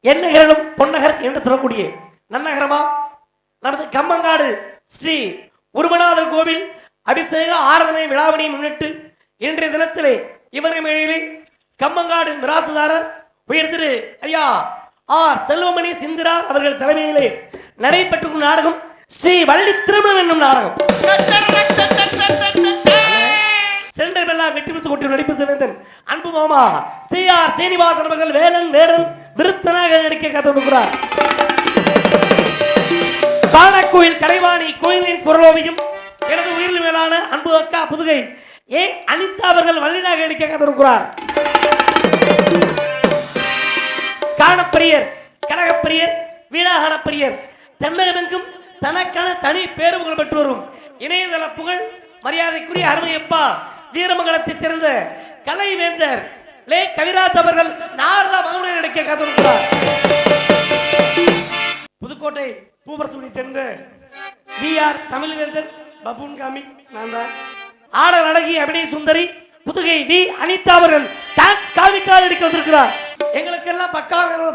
எந்நகரிலும் பொன்னகர் என்று சொல்லக்கூடிய நன்னகரமா நமது கம்மங்காடு ஸ்ரீ உருமநாதர் கோவில் அபிஷேக ஆராதனை விழாவினை முன்னிட்டு இன்றைய தினத்திலே இவரை மேலே கம்மங்காடு மிராசுதாரர் உயர் திரு ஐயா ஆர் செல்வமணி சிந்திரார் அவர்கள் தலைமையிலே நடைபெற்ற நாடகம் ஸ்ரீ வள்ளி திருமணம் என்னும் நாடகம். சென்றெல்லாம் வெற்றி பெற்று கொண்டு நடிப்பு சிறந்தன் அன்பு மாமா சி ஆர் சீனிவாசன் அவர்கள் வேலன் வேடன் விருத்தனாக நடிக்க காத்திருக்கிறார். காணக்கோயில் கடைவாணி கோயிலின் குரலோவியும் எனது உயிரில் மேலான அன்பு அக்கா புதுகை ஏ அனிதா அவர்கள் வள்ளியாக நடிக்க காத்திருக்கிறார். காணப்பிரியர் கனகப்பிரியர் வீணாகனப்பிரியர் தென்னகமெங்கும் தனக்கான தனி பேருபுகள் பெற்று வரும் இணையதள புகழ் மரியாதைக்குரிய அருமையப்பா வீரமங்கலத்தைச் சேர்ந்த கலைவேந்தர் லே கவிராஜ் அவர்கள் நாரதா மகனுடன் நடிக்க காத்திருக்கிறார். புதுக்கோட்டை பூபரசூடியை சேர்ந்த வி ஆர் தமிழ்வேந்தர் பபூன் காமி நான் தான் ஆடல் அழகி அபிநய சுந்தரி புதுகை வி அனிதா அவர்கள் டான்ஸ் காமிக்கால் நடிக்க வந்திருக்கிறார். எங்களுக்கெல்லாம்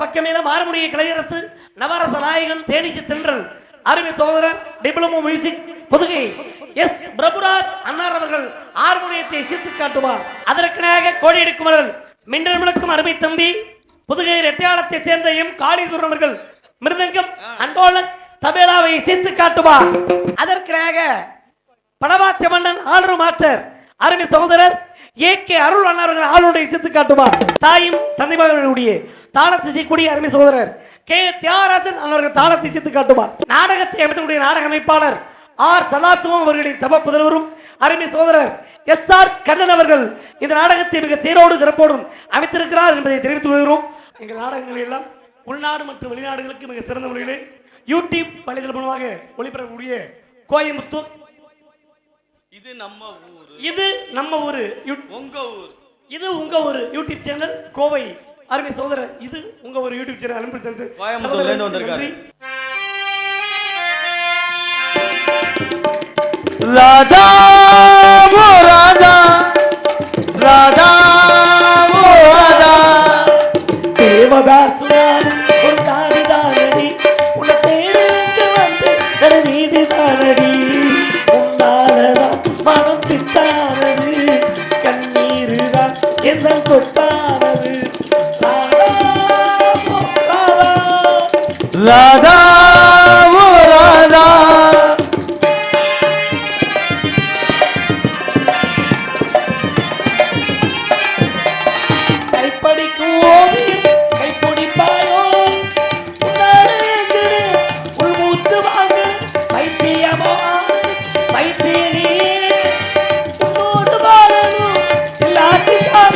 பக்கமேல மாறுமுடிய கலையரசு நவரச நாயகன் தேனிசி தென்றல் அருமை சகோதரர் diploma music Pudhugai S Prabhuraj அன்னார் அவர்கள் ஹார்மோனியத்தை சித்து காட்டுவார். அதற்காக கோடி எடுக்குமர்கள் மின்னல் முழக்கும் அருமை தம்பி புதுகை ரெட்டையாளத்தை சேர்ந்த எம் காளீஸ்வரன் அவர்கள் மிருதங்கம் அன்போலன் தபேலாவை சித்து காட்டுவார். அதற்காக பணவாத்திய மன்னன் ஆளுநர் மாஸ்டர் அருமை சகோதரர் ஏ கே அருள் அன்னார்கள் ஆளுநரை சித்து காட்டுவார். தாயும் தந்தை மகளுடைய தாளத்தை செய்யக்கூடிய அருமை சகோதரர் கே தியாகராஜன் அவர்கள் தாளத்தை சித்து காட்டுவார். நாடகத்தை அமைத்தக்கூடிய நாடக அமைப்பாளர் ஆர் சதாசிவம் அவர்களின் தப புதல்வரும் அருமை சகோதரர் எஸ் ஆர் கண்ணன் அவர்கள் இந்த நாடகத்தை மிக சீரோடு சிறப்போடும் அமைத்திருக்கிறார் என்பதை தெரிவித்துக் கொள்கிறோம். எங்கள் நாடகங்கள் எல்லாம் உள்நாடு மற்றும் வெளிநாடுகளுக்கு மிக சிறந்த முறையிலே யூடியூப் வலைதளம் மூலமாக ஒளிபரப்பக்கூடிய கோயம்புத்தூர் இது நம்ம ஊரு உங்க ஊர் இது உங்க ஊரு யூடியூப் சேனல் கோவை அருமை சகோதரர் இது உங்க ஒரு யூடியூப் சேனல் அனுப்பி தந்து கோயம்புத்தூர்ல இருந்து வந்திருக்காரு. ராதா ஓ ராதா ராதா ஓ ராதா தேவதாசுரான் ஒரு தாடிதானடி உன்னை தேடி வந்து நீதி தானடி உன்னாலதான் மனம் திட்டானது கண்ணீருதான் எந்த சொத்தானது ராதா ஓ ராதா கைப்படிக்கும் ஓவியம் கைப்பொடிப்பாயோ உள்மூச்சு வாங்க பைத்தியமா பைத்தியனே உன்னோடு வாழணும் இல்லாட்டிக்காக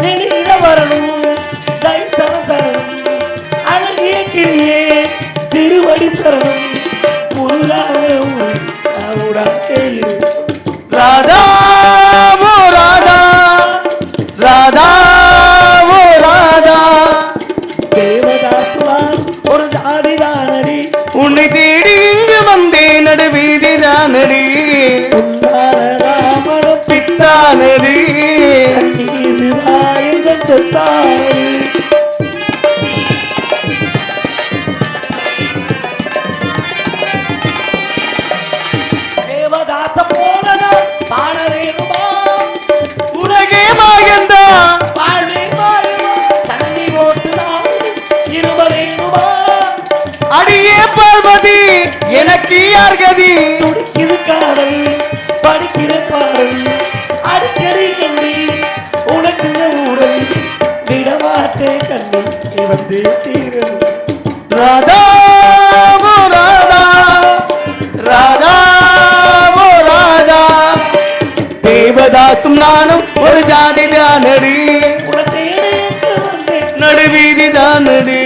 வெளியிட வரணும் தைசனம் தரணும் அழகிய கிளியே திருவடி தரணும் ராதா ஓ ராதா ராதா ஓ ராதா தேவதாசுவான் ஒரு ஜாடிதானடி உன்னை தேடி இங்கு வந்தேன் நடுவீதி தானடி உன்னாலதான் பித்தானடி நீருதான் எந்த சொத்தானடி தேவதாச போனதா பாட வேணுமா உலகே மாயந்தா வாழ்வே மாறுமா தண்ணி போட்டுதான் இரும வேணுமா அடியே பார்வதி எனக்கு யார் கதி துடிக்குது காதல் படிக்கிற பாடல் அடிக்கடி கண்ணி உனக்கு இந்த ஊடல் விடமாட்டே கண்ணி நீ வந்து தீரணும் ராதா ஓ ராதா ராதா ஓ ராதா தேவதாசும் நானும் ஒரு ஜாதி தானடி நடுவீதி தானடி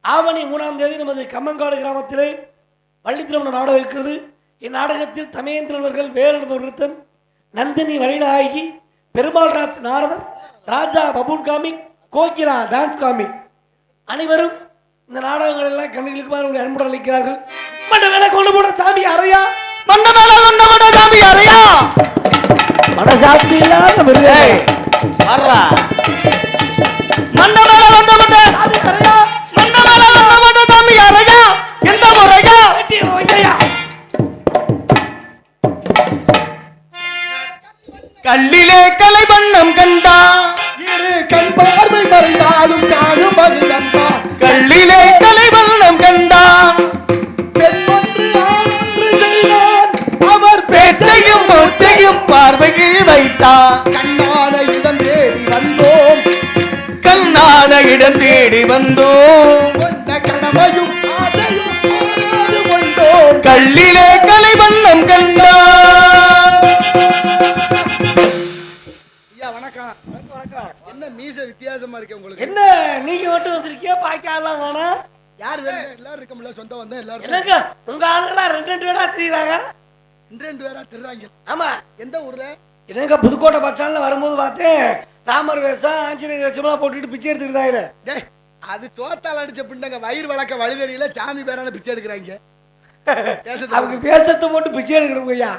ஆவணி 3ஆம் தேதி நமது கம்மங்காடு கிராமத்திலே வள்ளி திருமண நாடகம் இருக்கிறது. இந்நாடகத்தில் தமயந்திரன் அவர்கள், வேலன் ஒருத்தன், நந்தினி வழிநாயகி, Perumal Raj Naradar, Raja buffoon comic, Kokila dance comic அனைவரும் இந்த நாடகங்கள் எல்லாம் கண்களுக்கு அன்புடன் அளிக்கிறார்கள். மண்ட மேல கொண்டு போன சாமி அறையா, மண்ட மேல கொண்டு போன சாமி அறையா, மனசாட்சி இல்லாத மிருகே வர்றா. மண்ட மேல கொண்டு போன சாமி அறையா, மண்ட மேல கொண்டு போன சாமி அறையா, எந்த முறையா வெட்டி வையா. கல்லிலே கலை வண்ணம் கண்டா, இரு கண் பார்வை மறைந்தாலும் காணும் பகுதந்தா. கல்லிலே கலை வண்ணம் கண்டான், பெண்ணொன்று ஆணொன்று செய்தான், அவர் பேச்சையும் மூச்சையும் பார்வையில் வைத்தார். கண்ணான இடம் தேடி வந்தோம், கண்ணான இடம் தேடி வந்தோம், கடமையும் ஆசையும் போராடி கொண்டோம். கல்லிலே கலை வண்ணம் கண்டான். வணக்கம். என்ன மீச வித்தியாசமா இருக்கு உங்களுக்கு? என்ன நீங்க மட்டும் வந்திருக்கியா? பாக்கலாம் வேணா, யார் வேணும்? எல்லாரும் இருக்கமுல்ல, சொந்தம் வந்தா எல்லாரும். என்னங்க உங்க ஆளுங்களா ரெண்டு பேரா தெரியுறாங்க? ரெண்டு பேரா திருறாங்க. ஆமா. எந்த ஊர்ல? என்னங்க புதுக்கோட்டை பஸ் ஸ்டாண்ட்ல வரும்போது பார்த்தேன், ராமர் வேஷம் ஆஞ்சநேயர் வேஷம்லாம் போட்டுட்டு பிச்சை எடுத்துக்கிட்டாங்க. டேய், அது சோத்தால் அடிச்ச பிண்டங்க, வயிறு வளர்க்க வழி தெரியல, சாமி பேரான பிச்சை எடுக்கிறாங்க. அவங்க வேஷத்தை போட்டு பிச்சை எடுக்கணும் ஐயா.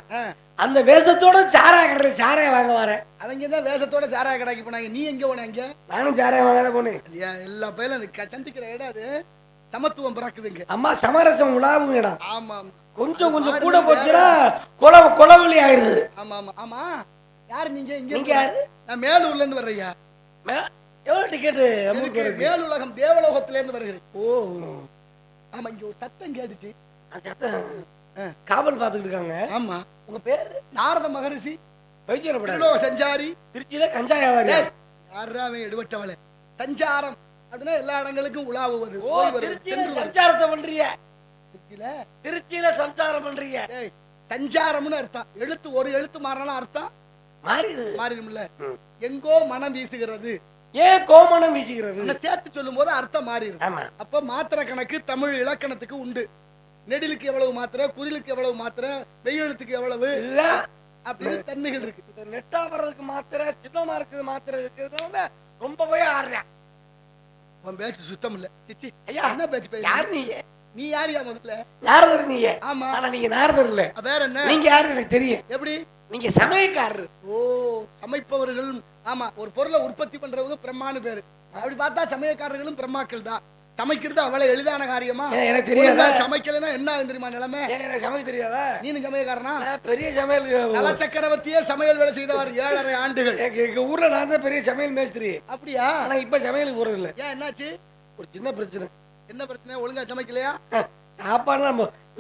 அந்த வேஷத்தோட சாராய கடை சாராய வாங்க வரேன். அவங்க தான் வேஷத்தோட சாராய கடைக்கு போனாங்க. நீ எங்க போனாங்க? நானும் சாராய வாங்க தான் போனேன். எல்லா பயிலும் சந்திக்கிற இடம் அது சமத்துவம் பிறக்குதுங்க. அம்மா சமரசம் உலாவும் இடம். ஆமா, கொஞ்சம் கொஞ்சம் கூட போச்சுன்னா கொலவெளி ஆயிடுது. ஆமா ஆமா ஆமா. யாரு நீங்க? நீங்க யாரு? நான் மேலூர்ல இருந்து வர்றேயா. எவ்வளவு டிக்கெட்டு? மேலுலகம் தேவலோகத்துல இருந்து வருகிறேன். ஓ ஆமா, இங்க ஒரு சத்தம் கேட்டுச்சு. அந்த சத்தம் காவல் பார்த்துக்கிட்டு இருக்காங்க. ஆமா. உங்க பேரு? நாரத மகரிஷி, வைத்தியரப்பட சஞ்சாரி. திருச்சியில கஞ்சா வியாபாரி. யாராவே எடுபட்டவளே. சஞ்சாரம் அப்படின்னா எல்லா இடங்களுக்கும் உலாவுவது. திருச்சியில சஞ்சாரத்தை பண்றீங்க. திருச்சியில சஞ்சாரம் பண்றீங்க. சஞ்சாரம்னு அர்த்தம். எழுத்து ஒரு எழுத்து மாறினாலும் அர்த்தம் மாறிடும்ல. எங்கோ மனம் வீசுகிறது. ஏன் கோமணம் வீசுகிறது? சேர்த்து சொல்லும் போது அர்த்தம் மாறிடுது. அப்ப மாத்திரை கணக்கு தமிழ் இலக்கணத்துக்கு உண்டு. நெடிலுக்கு எவ்வளவு மாத்திரை, குறிலுக்கு எவ்வளவு மாத்திரை, வெய்யெழுத்துக்கு எவ்வளவு அப்படின்னு தன்மைகள் இருக்கு. நெட்டா வர்றதுக்கு மாத்திரை, சின்னமா இருக்குது மாத்திரை இருக்குது. ரொம்ப போய் ஆடுறேன். உன் பேச்சு சுத்தம் இல்ல. சிச்சி ஐயா, என்ன பேச்சு பேச? யார் நீங்க? நீ யாரியா முதல்ல? நாரதர் நீங்க. ஆமா. ஆனா நீங்க நாரதர் இல்ல. வேற என்ன? நீங்க யாரு எனக்கு தெரியும். எப்படி? நீங்க சமயக்காரர். ஓ, சமைப்பவர்கள். ஆமா, ஒரு பொருளை உற்பத்தி பண்றவங்க பிரம்மான்னு பேரு. அப்படி பார்த்தா சமயக்காரர்களும் பிரம்மாக்கள் தான். சமைக்கிறது அவ்வளவு எளிதான காரியமா? எனக்கு தெரியாதா? சமைக்கலன்னா என்ன தெரியுமா நிலைமை? எனக்கு சமைக்க தெரியாதா? நீனு சமயக்காரனா? பெரிய சமையல் நல சக்கரவர்த்தியே சமையல் வேலை செய்தவர் 7.5 ஆண்டுகள். எங்க ஊர்ல நான் தான் பெரிய சமையல் மேஸ்திரி. அப்படியா? ஆனா இப்ப சமையலுக்கு போறது இல்ல. ஏன், என்னாச்சு? ஒரு சின்ன பிரச்சனை. என்ன பிரச்சனை? ஒழுங்கா சமைக்கலையா? சாப்பாடு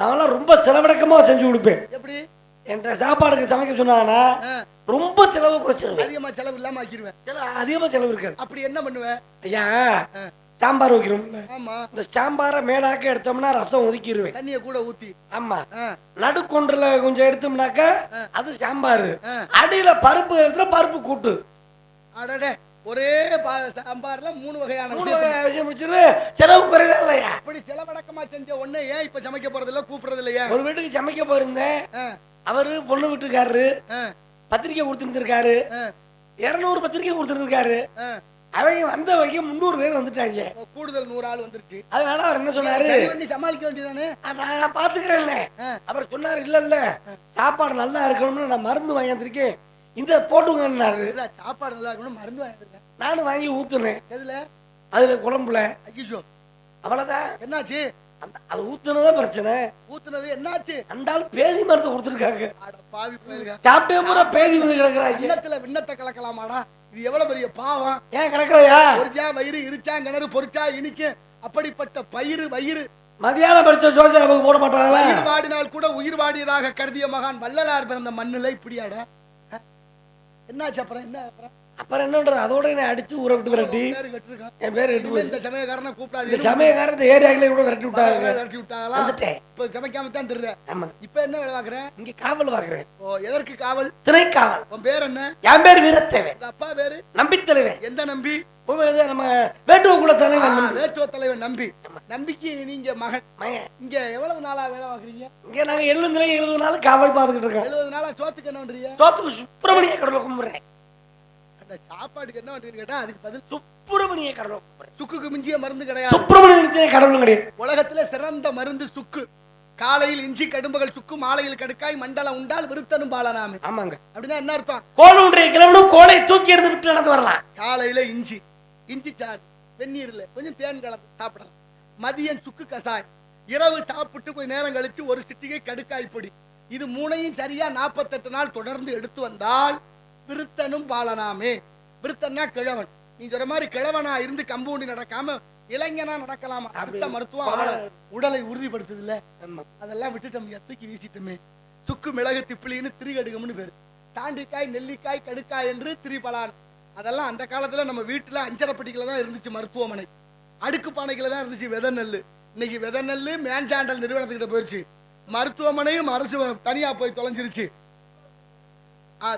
நான் ரொம்ப செலவடக்கமா செஞ்சு கொடுப்பேன். எப்படி? என்ற சாப்பாடுக்கு சமைக்க சொன்னாங்கன்னா ரொம்ப செலவு குறைச்சிருவேன். அதிகமா செலவு இல்லாம ஆக்கிடுவேன். அதிகமா செலவு இருக்காது. அப்படி என்ன பண்ணுவேன்? ஐயா, சாம்பார் வைக்கிறோம்ல, ஆமா, இந்த சாம்பாரை மேலாக்க எடுத்தோம்னா ரசம் ஒதுக்கிடுவேன், தண்ணிய கூட ஊத்தி. ஆமா, நடுக்கொன்றுல கொஞ்சம் எடுத்தோம்னாக்க அது சாம்பார், அடியில பருப்பு எடுத்துல பருப்பு கூட்டு. அடடே, ஒரே சாம்பார்ல 3 வகையான விஷயம் முடிச்சிரு. செலவு குறைதா இல்லையா? அப்படி செலவடக்கமா செஞ்ச உடனே ஏன் இப்ப சமைக்க போறது இல்ல, கூப்பிடுறது இல்லையா? ஒரு வீட்டுக்கு சமைக்க போயிருந்தேன். அவரு பொண்ணு வீட்டுக்காரரு பத்திரிக்கை கொடுத்துருக்காரு, 200 பத்திரிக்கை கொடுத்துருக்காரு. அவங்க வந்த வரைக்கும் 300 பேர் வந்துட்டாங்க. கூடுதல் 100 ஆள் வந்துருச்சு. அதனால அவர் என்ன சொன்னாரு, சமாளிக்க வேண்டியதானே, நான் பாத்துக்கிறேன். அவர் சொன்னாரு, இல்ல சாப்பாடு நல்லா இருக்கணும்னு நான் மருந்து வாங்கியிருக்கேன், இந்த போட்டுங்கன்னாரு. சாப்பாடு நல்லா இருக்கணும் மருந்து வாங்கிருக்கேன். நானும் வாங்கி ஊத்துனேன். எதுல? அதுல குழம்புல. ஐயோ, அவ்வளவுதான். என்னாச்சு? அது ஊத்துனதான் பிரச்சனை. ஊத்துனது என்னாச்சு? அந்த ஆள் பேதி மருந்து கொடுத்துருக்காங்க. பாவி போயிருக்க, சாப்பிட்டே பூரா பேதி மருந்து கிடக்குறாங்க. இன்னத்துல விண்ணத்தை கலக்கலாமாடா? இது எவ்வளவு பெரிய பாவம். ஏன் கிடக்குறையா? பொரிச்சா வயிறு, இருச்சா கிணறு, பொரிச்சா இனிக்கு. அப்படிப்பட்ட வயிறு மதியானம் படிச்ச ஜோசியா நமக்கு போட மாட்டாங்களா? உயிர் வாடினால் கூட உயிர் வாடியதாக கருதிய மகான் வள்ளலார் பிறந்த மண்ணுல இப்படியாடா? என்னாச்சு? அப்புறம் என்னன்றது? அதோட என்ன அடிச்சு ஊரை விட்டு விரட்டி என் பேர் கட்டு. இந்த சமயக்காரனை கூப்பிடாது. இந்த சமயக்காரன் இந்த ஏரியாக்களே கூட விரட்டி விட்டாங்களா? வந்துட்டேன். இப்ப சமைக்காம தான் தெரியுற. ஆமா. இப்ப என்ன வேலை பாக்குறேன்? இங்க காவல் பாக்குறேன். ஓ, எதற்கு காவல்? திணைக்காவல். உன் பேர் என்ன? என் பேர் வீரத்தேவன். அப்பா பேரு? நம்பித்தலைவன். எந்த நம்பி? நம்ம வேட்டுவ குல தலைவன். வேட்டுவ தலைவன் நம்பி. நம்பிக்கை நீங்க மகன். இங்க எவ்வளவு நாளா வேலை பார்க்குறீங்க? இங்க நாங்க 70 நாள் காவல் பார்த்துக்கிட்டு இருக்கோம். 70 நாளா சோத்துக்கு என்ன பண்றீங்க? சோத்துக்கு சுப்பிரமணிய கடவுளை கும்பிடுறேன். அந்த சாப்பாடுக்கு என்ன பண்றீங்கன்னு கேட்டா அதுக்கு பதில் சுப்பிரமணிய கடவுளை கும்பிடுறேன். சுக்குக்கு மிஞ்சிய மருந்து கிடையாது. சுப்பிரமணிய கடவுளும் கிடையாது. உலகத்துல சிறந்த மருந்து சுக்கு. காலையில் இஞ்சி கடும்புகள் சுக்கு, மாலையில் கடுக்காய், மண்டலம் உண்டால் விருத்தனும் பாலனாமே. ஆமாங்க. அப்படின்னா என்ன அர்த்தம்? கோலுடைய கிளம்பணும், கோலை தூக்கி எறிந்து விட்டு நடந்து வரலாம். காலையில இஞ்சி சாறு வெந்நீர்ல கொஞ்சம் தேன் கலந்து சாப்பிடலாம். மதியம் சுக்கு கசாயம். இரவு சாப்பிட்டு கொஞ்ச நேரம் கழிச்சு ஒரு சிட்டிகை கடுக்காய் பொடி. இது மூணையும் சரியா 48 நாள் தொடர்ந்து எடுத்து வந்தால் விருத்தனும் பாலனாமே. விருத்தன்னா கிழவன். நீ சொல்ற மாதிரி கிழவனா இருந்து கம்பவுண்டி நடக்காம இளைஞனா நடக்கலாமா? சித்த மருத்துவம் உடலை உறுதிப்படுத்துது இல்ல. அதெல்லாம் விட்டுட்டோம், தூக்கி வீசிட்டோமே. சுக்கு மிளகு திப்பிலின்னு திரிகடுகம்னு பேரு. தாண்டிக்காய் நெல்லிக்காய் கடுக்காய் என்று திரிபலான். அதெல்லாம் அந்த காலத்துல நம்ம வீட்டுல அஞ்சரைப்பட்டிகளை தான் இருந்துச்சு மருத்துவமனை. அடுக்கு பானைகளை தான் இருந்துச்சு விதை நெல். இன்னைக்கு விதை நெல் மேஞ்சாண்டல் நிறுவனத்துக்கிட்ட போயிருச்சு. மருத்துவமனையும் அரசு தனியா போய் தொலைஞ்சிருச்சு.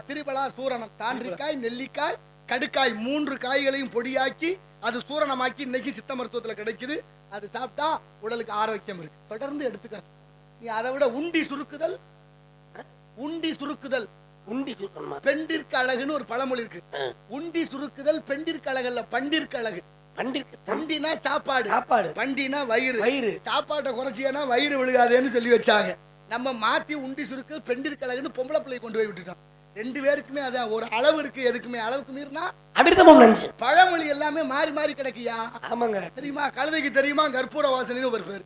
திரிபலா சூரணம், தாண்டிக்காய் நெல்லிக்காய் கடுக்காய் 3 காய்களையும் பொடியாக்கி அது சூரணமாக்கி இன்னைக்கு சித்த மருத்துவத்துல கிடைக்குது. அது சாப்பிட்டா உடலுக்கு ஆரோக்கியம் இருக்கு. தொடர்ந்து எடுத்துக்க. நீ அதை விட உண்டி சுருக்குதல் பெண்டிற்கு அழகுன்னு ஒரு பழமொழி இருக்கு. உண்டி சுருக்குதல் பெண்டிற்கு அழகல்ல, பண்டிற்கு அழகு. பண்டினா சாப்பாடு, பண்டினா வயிறு. சாப்பாட்டை குறைச்சியானா வயிறு விழுகாதேன்னு சொல்லி வச்சாங்க. நம்ம மாத்தி உண்டி சுருக்கு பெண்டிற்கு அழகுன்னு பொம்பளை பிள்ளை கொண்டு போய் விட்டுட்டோம். 2 பேருக்குமே அதான் ஒரு அளவு இருக்கு. எதுக்குமே அளவுக்கு மீறினா பழமொழி எல்லாமே மாறி மாறி கிடைக்கியா? ஆமாங்க. தெரியுமா? கழுதைக்கு தெரியுமா கற்பூர வாசனைன்னு ஒரு பேர்.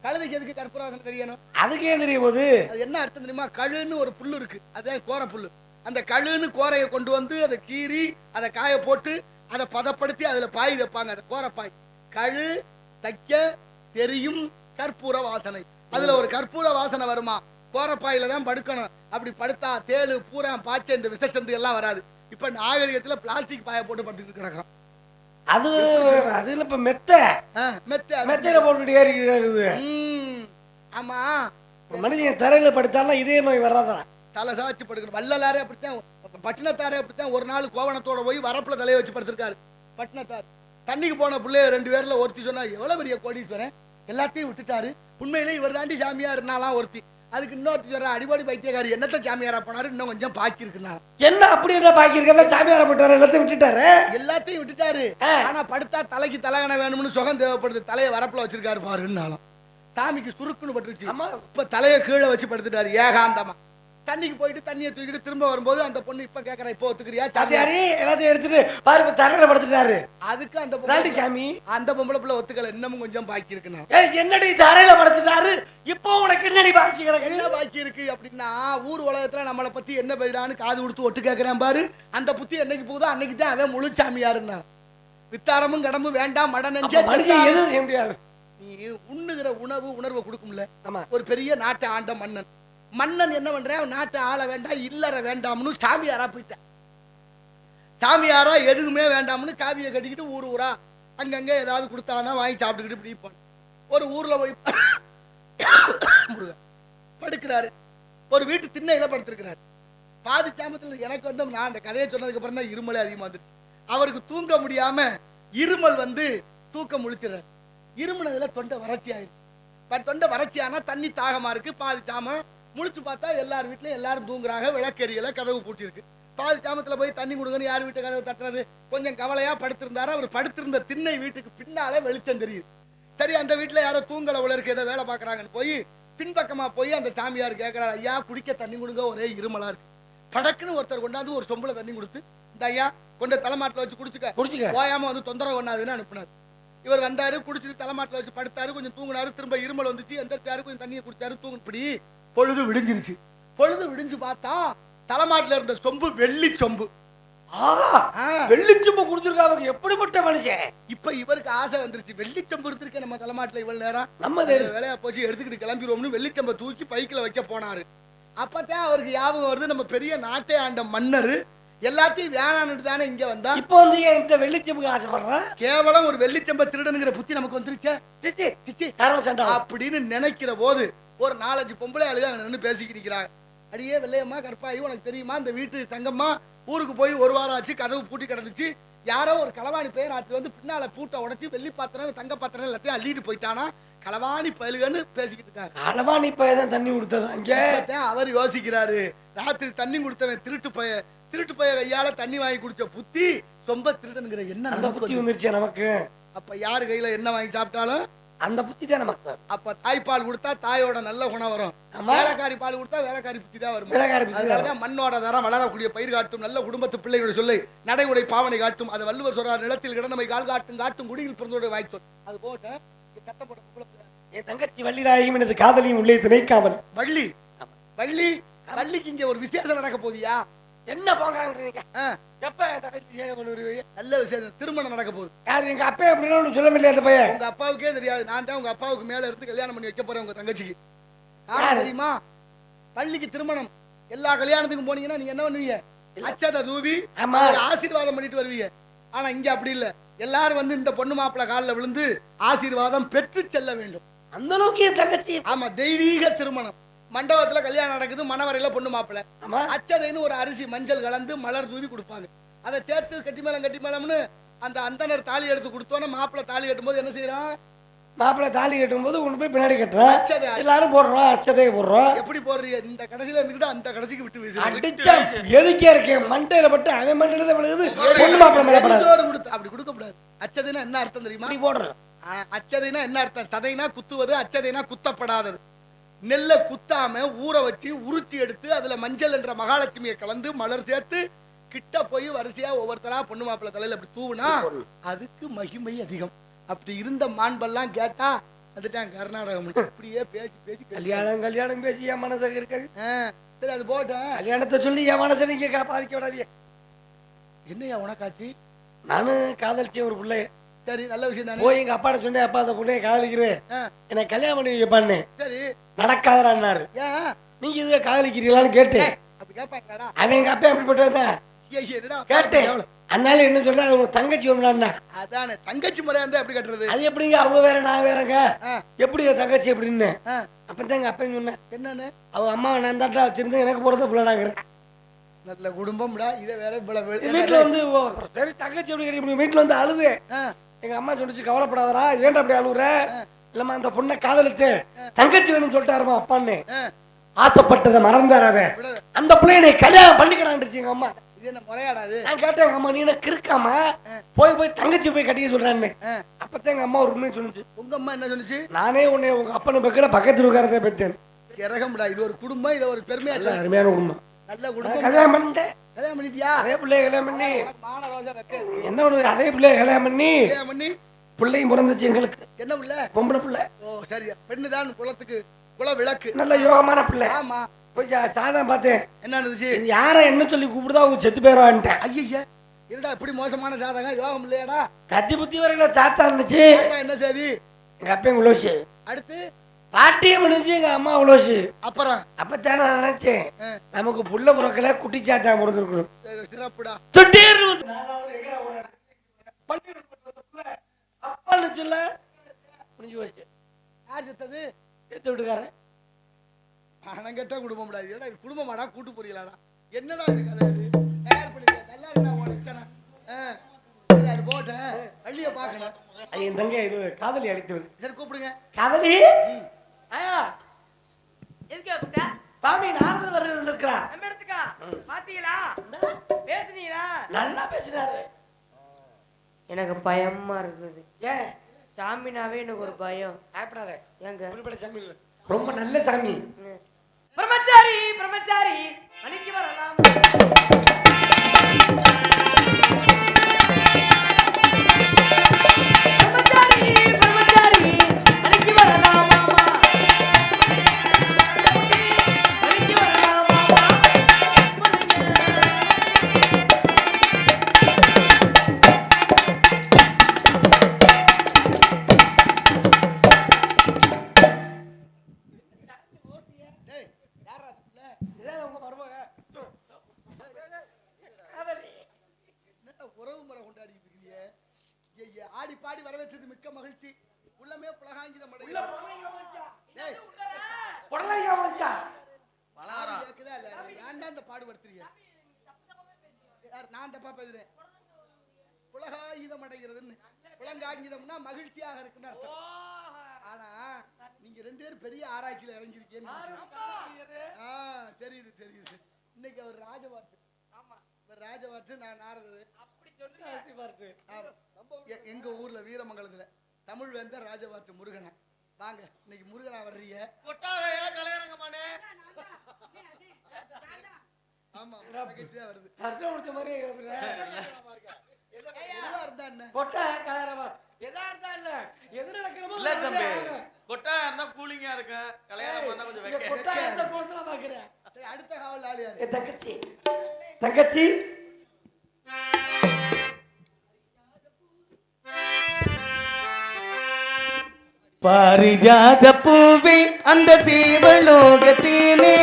கழுதைக்கு எதுக்கு கற்பூர வாசனை தெரியணும்? அதுக்கே தெரியும் போது அது என்ன அர்த்தம் தெரியுமா? கழுன்னு ஒரு புல்லு இருக்கு, அதான் கோர புல்லு. அந்த கழுன்னு கோரையை கொண்டு வந்து அதை கீறி அதை காய போட்டு அதை பதப்படுத்தி அதுல பாய் வைப்பாங்க. அதை கோரப்பாய். கழு தைக்க தெரியும் கற்பூர வாசனை. அதுல ஒரு கற்பூர வாசனை வருமா? கோரப்பாயில தான் படுக்கணும். அப்படி படுத்தா தேளு பூரா பாய்ச்ச இந்த விஷசந்து எல்லாம் வராது. இப்ப நாகரிகத்துல பிளாஸ்டிக் பாய போட்டு படுத்துட்டு கிடக்குறோம். அதுல இப்ப மெத்தையில போட்டு ஏறி கிடக்குது. ஆமா, மனுஷன் தரையில படுத்தாலும் இதே நோய் வராதா? தலை சாய்ச்சி படுக்கணும். வள்ளலாரே அப்படித்தான், பட்டினத்தாரே அப்படித்தான். ஒரு நாள் கோவணத்தோட போய் வரப்புல தலையை வச்சு படுத்திருக்காரு. பட்டினத்தார் தண்ணிக்கு போன பிள்ளைய 2 பேர்ல ஒருத்தி சொன்னா எவ்வளவு பெரிய கோடீஸ்வரன், எல்லாத்தையும் விட்டுட்டாரு. உண்மையிலே இவர் தாண்டி சாமியா இருந்தாலாம் ஒருத்தி. அதுக்கு இன்னொருத்தி சொல்ற அடிபாடி பைத்தியக்காரி என்னத்த சாமியாரா போனாரு, இன்னும் கொஞ்சம் பாக்கி இருக்குன்னா என்ன அப்படி என்ன பாக்கி இருக்க சாமியாரா போட்டாரு, எல்லாத்தையும் விட்டுட்டாரு. ஆனா படுத்தா தலைக்கு தலைகண வேணும்னு சுகம் தேவைப்படுது. தலையை வரப்புல வச்சிருக்காரு பாருன்னாலும் சாமிக்கு சுருக்குன்னு பட்டுருச்சு. இப்ப தலையை கீழே வச்சு படுத்துட்டாரு ஏகாந்தமா. தண்ணிக்கு போயிட்டு தண்ணியை தூக்கிட்டு திரும்ப வரும்போது அந்த பொண்ணு இப்ப கேக்குறா, இப்போ ஒத்துக்கிறியா? சாமியாரி எல்லாத்தையும் எடுத்துட்டு பாரு தரையில படுத்துட்டாரு. அதுக்கு அந்த சாமி அந்த பொம்பளை பிள்ளை ஒத்துக்கல, இன்னமும் கொஞ்சம் பாக்கி இருக்குன்னா. என்னடி தரையில படுத்துட்டாரு, இப்போ உனக்கு என்னடி பாக்கி கிடக்கு? என்ன பாக்கி இருக்கு அப்படின்னா, ஊர் உலகத்துல நம்மளை பத்தி என்ன பேரான்னு காது கொடுத்து ஒட்டு கேட்கிறேன் பாரு. அந்த புத்தி என்னைக்கு போகுதோ அன்னைக்கு தான் அவன் முழு சாமியாருன்னா. வித்தாரமும் கடமும் வேண்டாம் மட நெஞ்சே முடியாது. நீ உண்ணுகிற உணர்வை கொடுக்கும்ல. ஒரு பெரிய நாட்டை ஆண்ட மன்னன் என்ன பண்றேன், நாட்டை ஆள வேண்டாம் இல்லற வேண்டாம்னு சாமியாரா போயிட்டேன். சாமியாரா எதுவுமே வேண்டாம்னு காவியை கட்டிக்கிட்டு ஊரா அங்கங்க ஏதாவது கொடுத்தானா வாங்கி சாப்பிட்டுக்கிட்டு இப்படி போன. ஒரு ஊர்ல போய் படுக்கிறாரு. ஒரு வீட்டு திண்ணையில படுத்திருக்கிறாரு. பாதி சாமத்துல எனக்கு நான் அந்த கதையை சொன்னதுக்கு அப்புறம் தான் இருமலே அதிகமா வந்துருச்சு. அவருக்கு தூங்க முடியாம இருமல் தூக்க முழிக்கிறார். இருமுனதுல தொண்டை வறட்சி ஆயிடுச்சு. தொண்டை வறட்சி ஆனா தண்ணி தாகமா இருக்கு. பாதி சாமம் முழிச்சு பார்த்தா எல்லார் வீட்லயும் எல்லாரும் தூங்குறாங்க. விளக்கெரியல, கதவு பூட்டி இருக்கு. பாதி சாமத்துல போய் தண்ணி கொடுங்கன்னு யார் வீட்டு கதவு தட்டுறது? கொஞ்சம் கவலையா படுத்திருந்தாரு. அவர் படுத்திருந்த திண்ணை வீட்டுக்கு பின்னாலே வெளிச்சம் தெரியுது. சரி, அந்த வீட்டுல யாரோ தூங்கல உலருக்கு ஏதோ வேலை பாக்குறாங்கன்னு போய் பின்பக்கமா போய் அந்த சாமியார் கேட்கிறாரு, ஐயா குடிக்க தண்ணி கொடுங்க, ஒரே இருமலா இருக்கு. படக்குன்னு ஒருத்தர் கொண்டாந்து ஒரு சொம்புல தண்ணி கொடுத்து, இந்த ஐயா கொண்டு தலைமாட்டில் வச்சு குடிச்சுக்க, ஓயாம தொந்தரவு பண்ணாதுன்னு அனுப்புனாரு. இவர் வந்தாரு, குடிச்சிட்டு தலைமாட்டில் வச்சு படுத்தாரு. கொஞ்சம் தூங்கினாரு. திரும்ப இருமல் வந்துச்சு. எந்திரிச்சாரு, கொஞ்சம் தண்ணியை குடிச்சாரு. தூங்கிப்படி பொழுது விடிஞ்சிருச்சு. பொழுது விடிஞ்சு பார்த்தா தலைமாட்டில இருந்த சொம்பு வெள்ளி சொம்பு. வெள்ளி சொம்பு குடிச்சிருக்காங்க. எப்படிப்பட்ட மனுஷன்! இப்ப இவருக்கு ஆசை வந்துருச்சு, வெள்ளி சொம்பு இருந்திருக்க நம்ம தலைமாட்டில இவ்வளவு நேரம், நம்ம வேலையா போச்சு, எடுத்துக்கிட்டு கிளம்பிடுவோம்னு வெள்ளி சொம்பை தூக்கி பைக்கில வைக்க போனாரு. அப்பதான் அவருக்கு ஞாபகம் வருது, நம்ம பெரிய நாட்டை ஆண்ட மன்னர் எல்லாத்தையும் வேணான்னு தானே இங்க வந்தா. இப்போ இந்த வெள்ளிச்சம்புக்கு ஆசைப்படுறான். கேவலம் ஒரு வெள்ளிச்சம்பை திருடனுங்கிற புத்தி நமக்கு வந்துருச்சே அப்படின்னு நினைக்கிற போது ஒரு 4-5 பொம்பளை ஆளுங்க நின்று பேசிக்கிட்டு இருக்கிறாங்க. அடியே வெள்ளையம்மா, கற்பாயி, உனக்கு தெரியுமா இந்த வீட்டு தங்கம்மா ஊருக்கு போய் 1 வாரம் ஆச்சு, கதவு பூட்டி கிடந்துச்சு, யாரோ ஒரு களவாணி பையன் ராத்திரி வந்து பின்னால பூட்டை உடைச்சு வெள்ளி பாத்திரம் தங்க பாத்திரம் எல்லாத்தையும் அள்ளிட்டு போயிட்டானா. களவாணி பயலுகன்னு பேசிக்கிட்டு இருக்காங்க. களவாணி பையன் தண்ணி கொடுத்தது அங்கே அவர் யோசிக்கிறாரு. ராத்திரி தண்ணி கொடுத்தவன் திருட்டு பைய கையால தண்ணி வாங்கி குடிச்ச புத்தி சொம்ப திருடனுங்கிற என்ன புத்தி வந்துருச்சு நமக்கு. அப்ப யாரு கையில என்ன வாங்கி சாப்பிட்டாலும் அந்த புத்தி தான் நமக்கு. அப்ப தாய்ப்பால் கொடுத்தா தாயோட நல்ல குணம் வரும். வேலைக்காரி பால் கொடுத்தா வேலைக்காரி புத்தி தான் வரும். அதனாலதான் மண்ணோட தரம் வளரக்கூடிய பயிர் காட்டும் நல்ல குடும்பத்து பிள்ளைகளுடைய சொல்லை நடைமுறை பாவனை காட்டும். அது வள்ளுவர் சொல்றார், நிலத்தில் கிடந்தமை கால் காட்டும் காட்டும் குடியில் பிறந்தோட வாய் சொல். அது போட்ட கட்ட போட்ட என் தங்கச்சி வள்ளிராயும் எனது காதலியும் உள்ளே திணைக்காமல். வள்ளிக்கு இங்க ஒரு விசேஷம் நடக்க போதியா? என்ன போங்க எப்ப நல்ல விஷயம், திருமணம் நடக்க போகுது. யாரு எங்க அப்பா அப்படின்னு சொல்லவில்லை. அந்த பையன் உங்க அப்பாவுக்கே தெரியாது. நான் தான் உங்க அப்பாவுக்கு மேல இருந்து கல்யாணம் பண்ணி வைக்க போறேன் உங்க தங்கச்சிக்கு. தெரியுமா? பள்ளிக்கு திருமணம். எல்லா கல்யாணத்துக்கும் போனீங்கன்னா நீங்க என்ன பண்ணுவீங்க? அச்சதை தூவி ஆசீர்வாதம் பண்ணிட்டு வருவீங்க. ஆனா இங்க அப்படி இல்ல. எல்லாரும் வந்து இந்த பொண்ணு மாப்பிள்ள காலில் விழுந்து ஆசீர்வாதம் பெற்று செல்ல வேண்டும். அந்த அளவுக்கு என் தங்கச்சி. ஆமா, தெய்வீக திருமணம். மண்டபத்துல கல்யாணம் நடக்குது, மணவரையில பொண்ணு மாப்பிள்ள. அச்சதைன்னு ஒரு அரிசி மஞ்சள் கலந்து மலர் தூவி கொடுப்பாங்க. அதை சேர்த்து கட்டி மேளம்னு அந்த அந்தனர் தாலி எடுத்து கொடுத்தோன்னா மாப்பிள்ள தாலி கட்டும் போது என்ன செய்யறான்? மாப்பிள்ள தாலி கட்டும் போது கொண்டு போய் பின்னாடி கட்டுறோம். எல்லாரும் போடுறோம், அச்சதையை போடுறோம். எப்படி போடுறீங்க? இந்த கடைசியில இருந்துக்கிட்டு அந்த கடைசிக்கு விட்டு வீசுறேன். எதுக்கே இருக்கேன் மண்டையில பட்டு அவன் மண்டையில தான் விழுகுது. பொண்ணு மாப்பிள்ள மேல கொடுத்து அப்படி கொடுக்க கூடாது. அச்சதைனா என்ன அர்த்தம் தெரியுமா? போடுறோம். அச்சதைனா என்ன அர்த்தம்? சதைனா குத்துவது, அச்சதைனா குத்தப்படாதது. நெல்லை குத்தாம ஊற வச்சு உரிச்சி எடுத்து அதுல மஞ்சள் என்ற மகாலட்சுமியை கலந்து மலர் சேர்த்து கிட்ட போய் வரிசையா ஒவ்வொருத்தரா பொண்ணு மாப்பிள்ள தலையில அப்படி தூவுனா அதுக்கு மகிமை அதிகம். அப்படி இருந்த மாண்பெல்லாம் கேட்டா அதுட்டான் கர்நாடகம். இப்படியே பேசி கல்யாணம் பேசி என் மனசு இருக்காது. சரி, அது போட்டேன். கல்யாணத்தை சொல்லி என் மனசை நீங்க பாதிக்க விடாதீங்க. என்னையா உனக்காச்சு? நானும் காதலிச்சேன் ஒரு பிள்ளைய. சரி, நல்ல விஷயம் தானே. போய் எங்க அப்பாட்ட சொன்னேன், அப்பா அந்த பிள்ளைய காதலிக்கிறேன், என்னை கல்யாணம் பண்ணி வைப்பான்னு. சரி, நடக்காதாரு. நீங்க இதுவே காதலிக்கிறீங்களான்னு கேட்டேன். அவன் எங்க அப்பா எப்படி போட்டு கேட்டேன். அதனால என்ன சொல்ற, அது உங்க தங்கச்சி ஒண்ணு. அதானே தங்கச்சி முறையா இருந்தா எப்படி கட்டுறது? அது எப்படிங்க? அவங்க வேற நான் வேறங்க. எப்படி தங்கச்சி எப்படின்னு அப்பதான் எங்க அப்பா சொன்னேன். என்னன்னு? அவங்க அம்மா நான் தாட்டா வச்சிருந்து எனக்கு போறத பிள்ளைனாங்கிறேன். நல்ல குடும்பம்டா. இதை வேற வீட்டுல வந்து சரி தங்கச்சி எப்படி வீட்டுல வந்து அழுது. எங்க அம்மா சொல்லிச்சு, கவலைப்படாதரா, ஏன்டா அப்படி அழுகுற? இல்லம்மா அந்த பொண்ணை காதலித்து தங்கச்சி வேணும்னு சொல்லிட்டாருமா அப்பான்னு. ஆசைப்பட்டதை மறந்தாரவே அந்த பிள்ளைய கல்யாணம் பண்ணிக்கிறான்னுச்சு எங்க அம்மா. இது என்ன முறையாடாது? நான் கேட்டேன், எங்க அம்மா நீ என்ன கிறுக்காம போய் தங்கச்சி போய் கட்டிக்க சொல்றான்னு. அப்பதான் எங்க அம்மா ஒரு உண்மையை சொன்னுச்சு. உங்க அம்மா என்ன சொன்னுச்சு? நானே உன்னை உங்க அப்பனை பக்கத்துல பக்கத்துல உட்காரத பெற்றேன். இறகம்டா. இது ஒரு குடும்பம், இது ஒரு பெருமையா அருமையான குடும்பம். நல்ல குடும்பம். கல்யாணம் பண்ணிட்டேன். கல்யாணம் பண்ணிட்டியா? அதே பிள்ளைய கல்யாணம் பண்ணி என்ன பண்ணுது? அதே பிள்ளைய கல்யாணம் பண்ணி பிள்ளையும் பிறந்துச்சு எங்களுக்கு. என்ன பிள்ளை? பொம்பளை பிள்ளை. ஓ சரி, பெண்ணுதான் குலத்துக்கு குல விளக்கு. நல்ல யோகமான பிள்ளை. ஆமா. போய் சாதம் பார்த்தேன். என்ன இருந்துச்சு? இது யார என்ன சொல்லி கூப்பிடுதா அவங்க செத்து போயிடுவான்ட்டேன். ஐயா, என்னடா இப்படி மோசமான சாதகம்? யோகம் இல்லையாடா? கத்தி புத்தி வரையில தாத்தா இருந்துச்சு. என்ன சரி? எங்க அப்பா உழவுச்சு. அடுத்து பாட்டியும் இருந்துச்சு, எங்க அம்மா உழவுச்சு. அப்புறம் அப்பதான் நான் நினைச்சேன், நமக்கு புள்ள புறக்கல குட்டி சாத்தா பிறந்திருக்கணும். சிறப்புடா. அப்பா இருந்துச்சுல்ல முடிஞ்சு போச்சு. யார் செத்தது? சேர்த்து விட்டுக்காரன். பணம் கெட்ட குடும்பம்டா. இது குடும்பமாடா, கூட்டு போறீங்களாடா? என்னடா இது கதை? இது தயார் பண்ணிக்க நல்லா இருந்தா உனச்சனா. சரி, அது போட்டேன். வள்ளிய பார்க்கணும். அது என் தங்க இது காதலி அழைத்தது. சரி, கூப்பிடுங்க. காதலி. ஆயா எதுக்கு கூப்பிட்ட? பாமி நாரதர் வருது இருக்கறா. நம்ம எடுத்துக்கா. பாத்தீங்களா? பேசுனீங்களா? நல்லா பேசினாரு. எனக்கு பயமா இருக்குது. ஏன்? சாமினாவே எனக்கு ஒரு பயம். பயப்படாத. ஏங்க? குறிப்பிட்ட சாமி இல்ல, ரொம்ப நல்ல சாமி. பிரம்மச்சாரி பிரம்மச்சாரி அன்னைக்கு வரலாம். பிரம்மச்சாரி பிரம்மச்சாரி அன்னைக்கு வரலாம் மாமா. அன்னைக்கு வரலாம் மாமா. உறவு முறை கொண்டாடி இருக்கீங்க. ஆடி பாடி வரவேற்றது மிக்க மகிழ்ச்சி. உள்ளமே புலகாங்கிதம் அடையுது. ஏன்டா இந்த பாடுபடுத்துறீங்க? நான் தப்பா பேசுறேன். புலகாயுதம் அடைகிறதுன்னு. புலங்காங்கிதம்னா மகிழ்ச்சியாக இருக்குன்னு அர்த்தம். ஆனா நீங்க 2 பேரும் பெரிய ஆராய்ச்சியில இறங்கிருக்கீங்க. தெரியுது தெரியுது. இன்னைக்கு அவர் ராஜவாட்சி. ராஜவாட்சி, நான் நாரதர். எங்க ஊர்ல வீரமங்கலத்துல தமிழ் வேந்தர் ராஜவாட்சி முருகனா. வாங்க இன்னைக்கு முருகனா வர்றீங்க. ஆமா தங்கச்சியா வருது. அர்த்தம் முடிச்ச மாதிரி எதுவா இருந்தா என்ன? கொட்டை கலரமா எதா இருந்தா இல்ல எது நடக்கணுமோ இல்ல தம்பி, கொட்டா இருந்தா கூலிங்கா இருக்கு, கல்யாணம் பண்ணா கொஞ்சம் வைக்க. கொட்டை அந்த கோலத்துல பாக்குறேன். சரி, அடுத்த காவல் ஆளு யாரு? என் தங்கச்சி. தங்கச்சி பாரிஜாத பூவே அந்த தேவலோகத்தேனே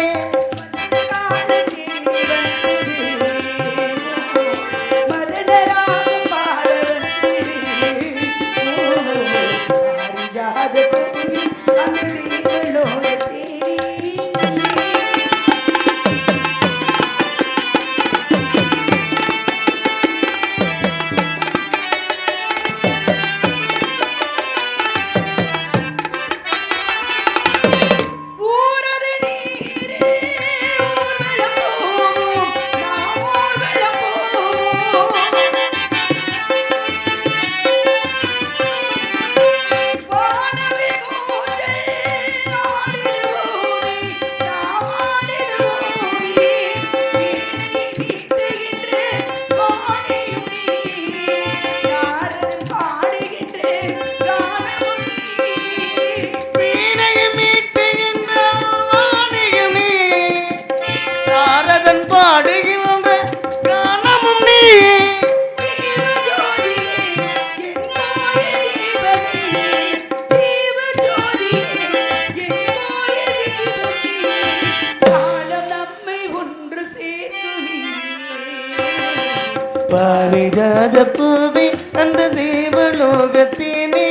பாரிஜாத பூவே அந்த தேவலோகத்தேனே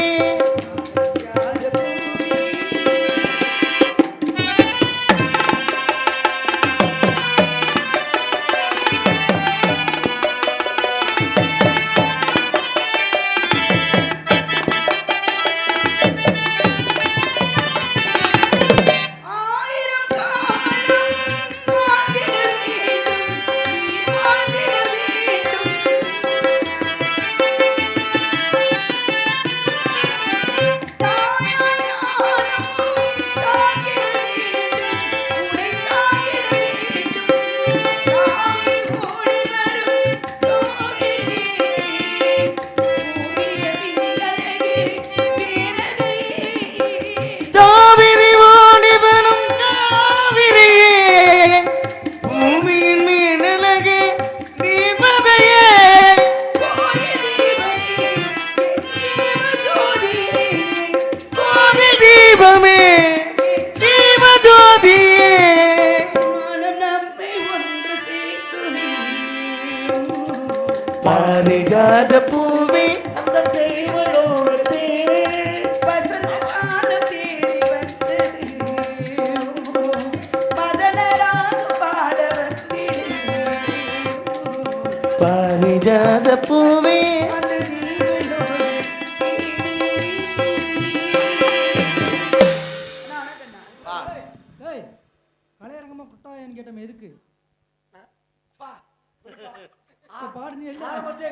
பாரிஜாத பூவே அந்த தேவலோகத்தேனே வசந்த காலம் தேடி வந்தது மதனராக பாட வந்தேன். பாரிஜாத பூவே கலையரங்கமா குட்டாயன்னு கேட்டோம். எதுக்கு பாடுனீ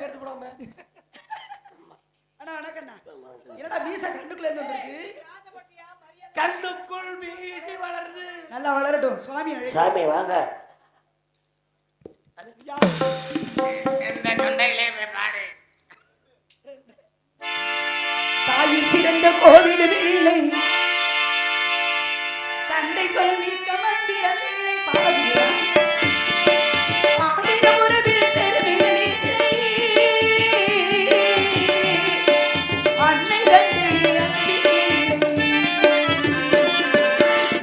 கருத்து போடாம அண்ணா அண்ணா என்னடா மீசா கண்ணுக்குள்ள இருந்து வந்திருக்கு? கண்ணுக்குள் மீசி வளருது. நல்லா வளரட்டும் சுவாமி. சாமி வாங்க. தாயில் சிறந்த கோவிலும் இல்லை, தந்தை சொல்மிக்க மந்திரம் இல்லை. பாடுகிறார் ஆயிரம் உறவில் பெருமில்லை, அன்னை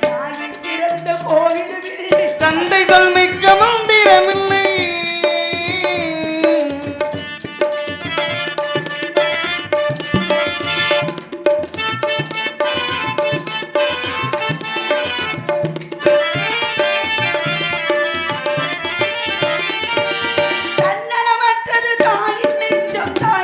தாயில் சிறந்த கோவிலும் இல்லை, தந்தைகள் மிக்க மந்திரமில்லை. தன்னலமற்றது தாயின் நெஞ்சம் தாய்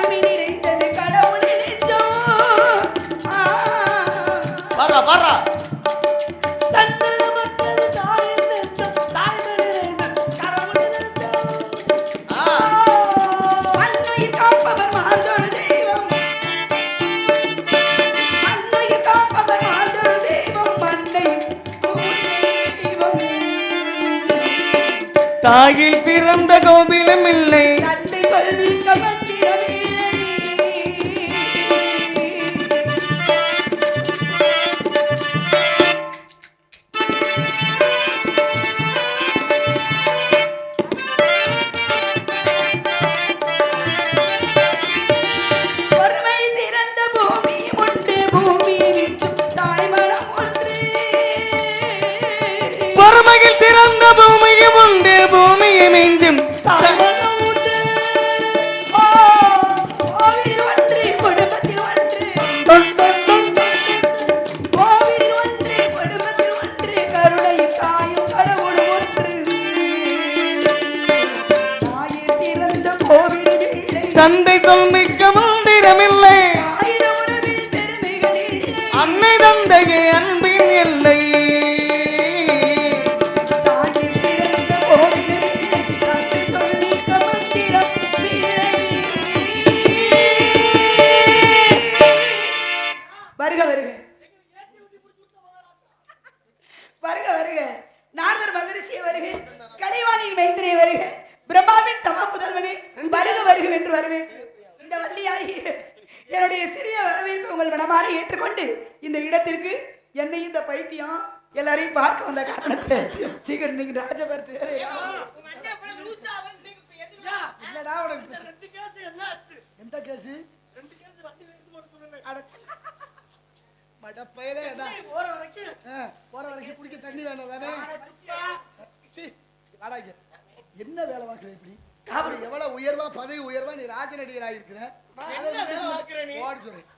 தாயில் சிறந்த கோவிலும் இல்லை. தந்தை சொல்மிக்க மந்திரமில்லை. பொறுமை சிறந்த பூமி உண்டு, பூமியில் தாய்மரம் ஒன்று. பொறுமையில் சிறந்த பூமியும் உண்டு, பூமியை மிஞ்சும் தாய்மரம் உண்டு. ஓ, கோவில் ஒன்று, குடும்பத்தில் ஒன்று. கோவில் ஒன்று, குடும்பத்தில் ஒன்று. கருணை தாயும் கடவுளும் ஒன்று. தாயே சிறந்த கோவில் இல்லை. தந்தை தொல்மிக்க மந்திரமில்லை. ஆயிரம் உறவில் பெருமைகள் இல்லை. அன்னை தந்தையே அன்பின் எல்லை. தாயே சிறந்த கோவில் இல்லை. தந்தை சொல்மிக்க மந்திரம் இல்லை. வருக வருக வருக வருக நாரதர் மகரிஷியை வருக, கலைவாணியின் மைத்திரை வருக, பிரம்மாவின் தம முதல்வனே வருக வருக என்று வருவேன். இந்த வள்ளியாகி என்னுடைய சிறிய வரவேற்பை உங்கள் மனமாற ஏற்றுக்கொண்டு இந்த இடத்திற்கு என்னை இந்த பைத்தியம் எல்லாரையும் பார்க்க வந்த காரணத்தை சீக்கிரம் நீங்க ராஜபர்ட் என்னடா உனக்கு எந்த கேஸ் மடப்பையில போற வரைக்கும் குடிக்க தண்ணி வேணும் தானே. சீ, வாடா இங்க. என்ன வேலை பார்க்குற இப்படி எவ்வளவு உயர்வா பதவி உயர்வா நீ ராஜ நடிகராக இருக்கிற ஓடி சொல்றேன்.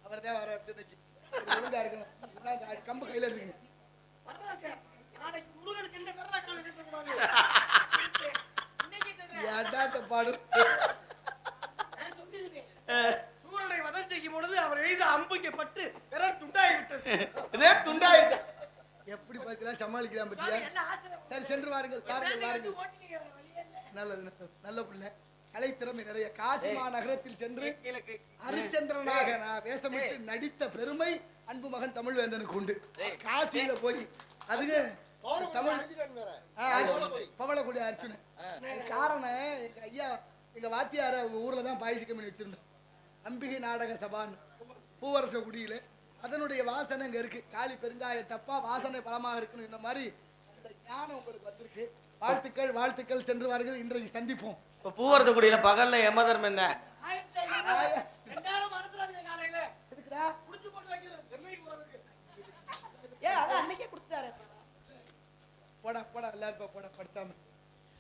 அவர் தான் வர இன்னைக்கு ஒழுங்கா இருக்கணும். கம்பு கையில எடுத்துங்க. ஏடாட்ட பாடு சூரனை வதம் செய்யும் பொழுது அவர் எய்த அம்புக்கு பட்டு விரல் துண்டாகி விட்டது. இதே துண்டாயிடுச்சு. எப்படி பார்க்கலாம் சமாளிக்கிறான் பத்தியா. சரி சென்று வாருங்கள், பாருங்கள் வாருங்கள். நல்லது நல்லது, நல்ல பிள்ளை. கலை திறமை நிறைய. காசி மாநகரத்தில் சென்று ஹரிச்சந்திரனாக நான் வேஷமிட்டு நடித்த பெருமை அன்பு மகன் தமிழ்வேந்தனுக்கு உண்டு. காசியில போய் அதுக்கு தமிழ் பவளக்குடி அர்ச்சுனன். காரணம் எங்க ஐயா எங்க வாத்தியார ஊர்ல தான் பாயசி கம்பெனி வச்சிருந்தோம். அம்பிகை நாடக சபான்னு பூவரச குடியில அதனுடைய வாசனை இங்க இருக்கு. காளி பெருங்காய டப்பா வாசனை பலமாக இருக்குன்னு இந்த மாதிரி அந்த ஞானம் உங்களுக்கு வந்திருக்கு. வாழ்த்துக்கள் வாழ்த்துக்கள், சென்று வாருங்கள். இன்றைக்கு சந்திப்போம். இப்ப பூவரத்து குடியில பகல்ல யமதர்மம் என்ன? எதுக்குடா போடா போடா எல்லாரும் போட படுத்தாம.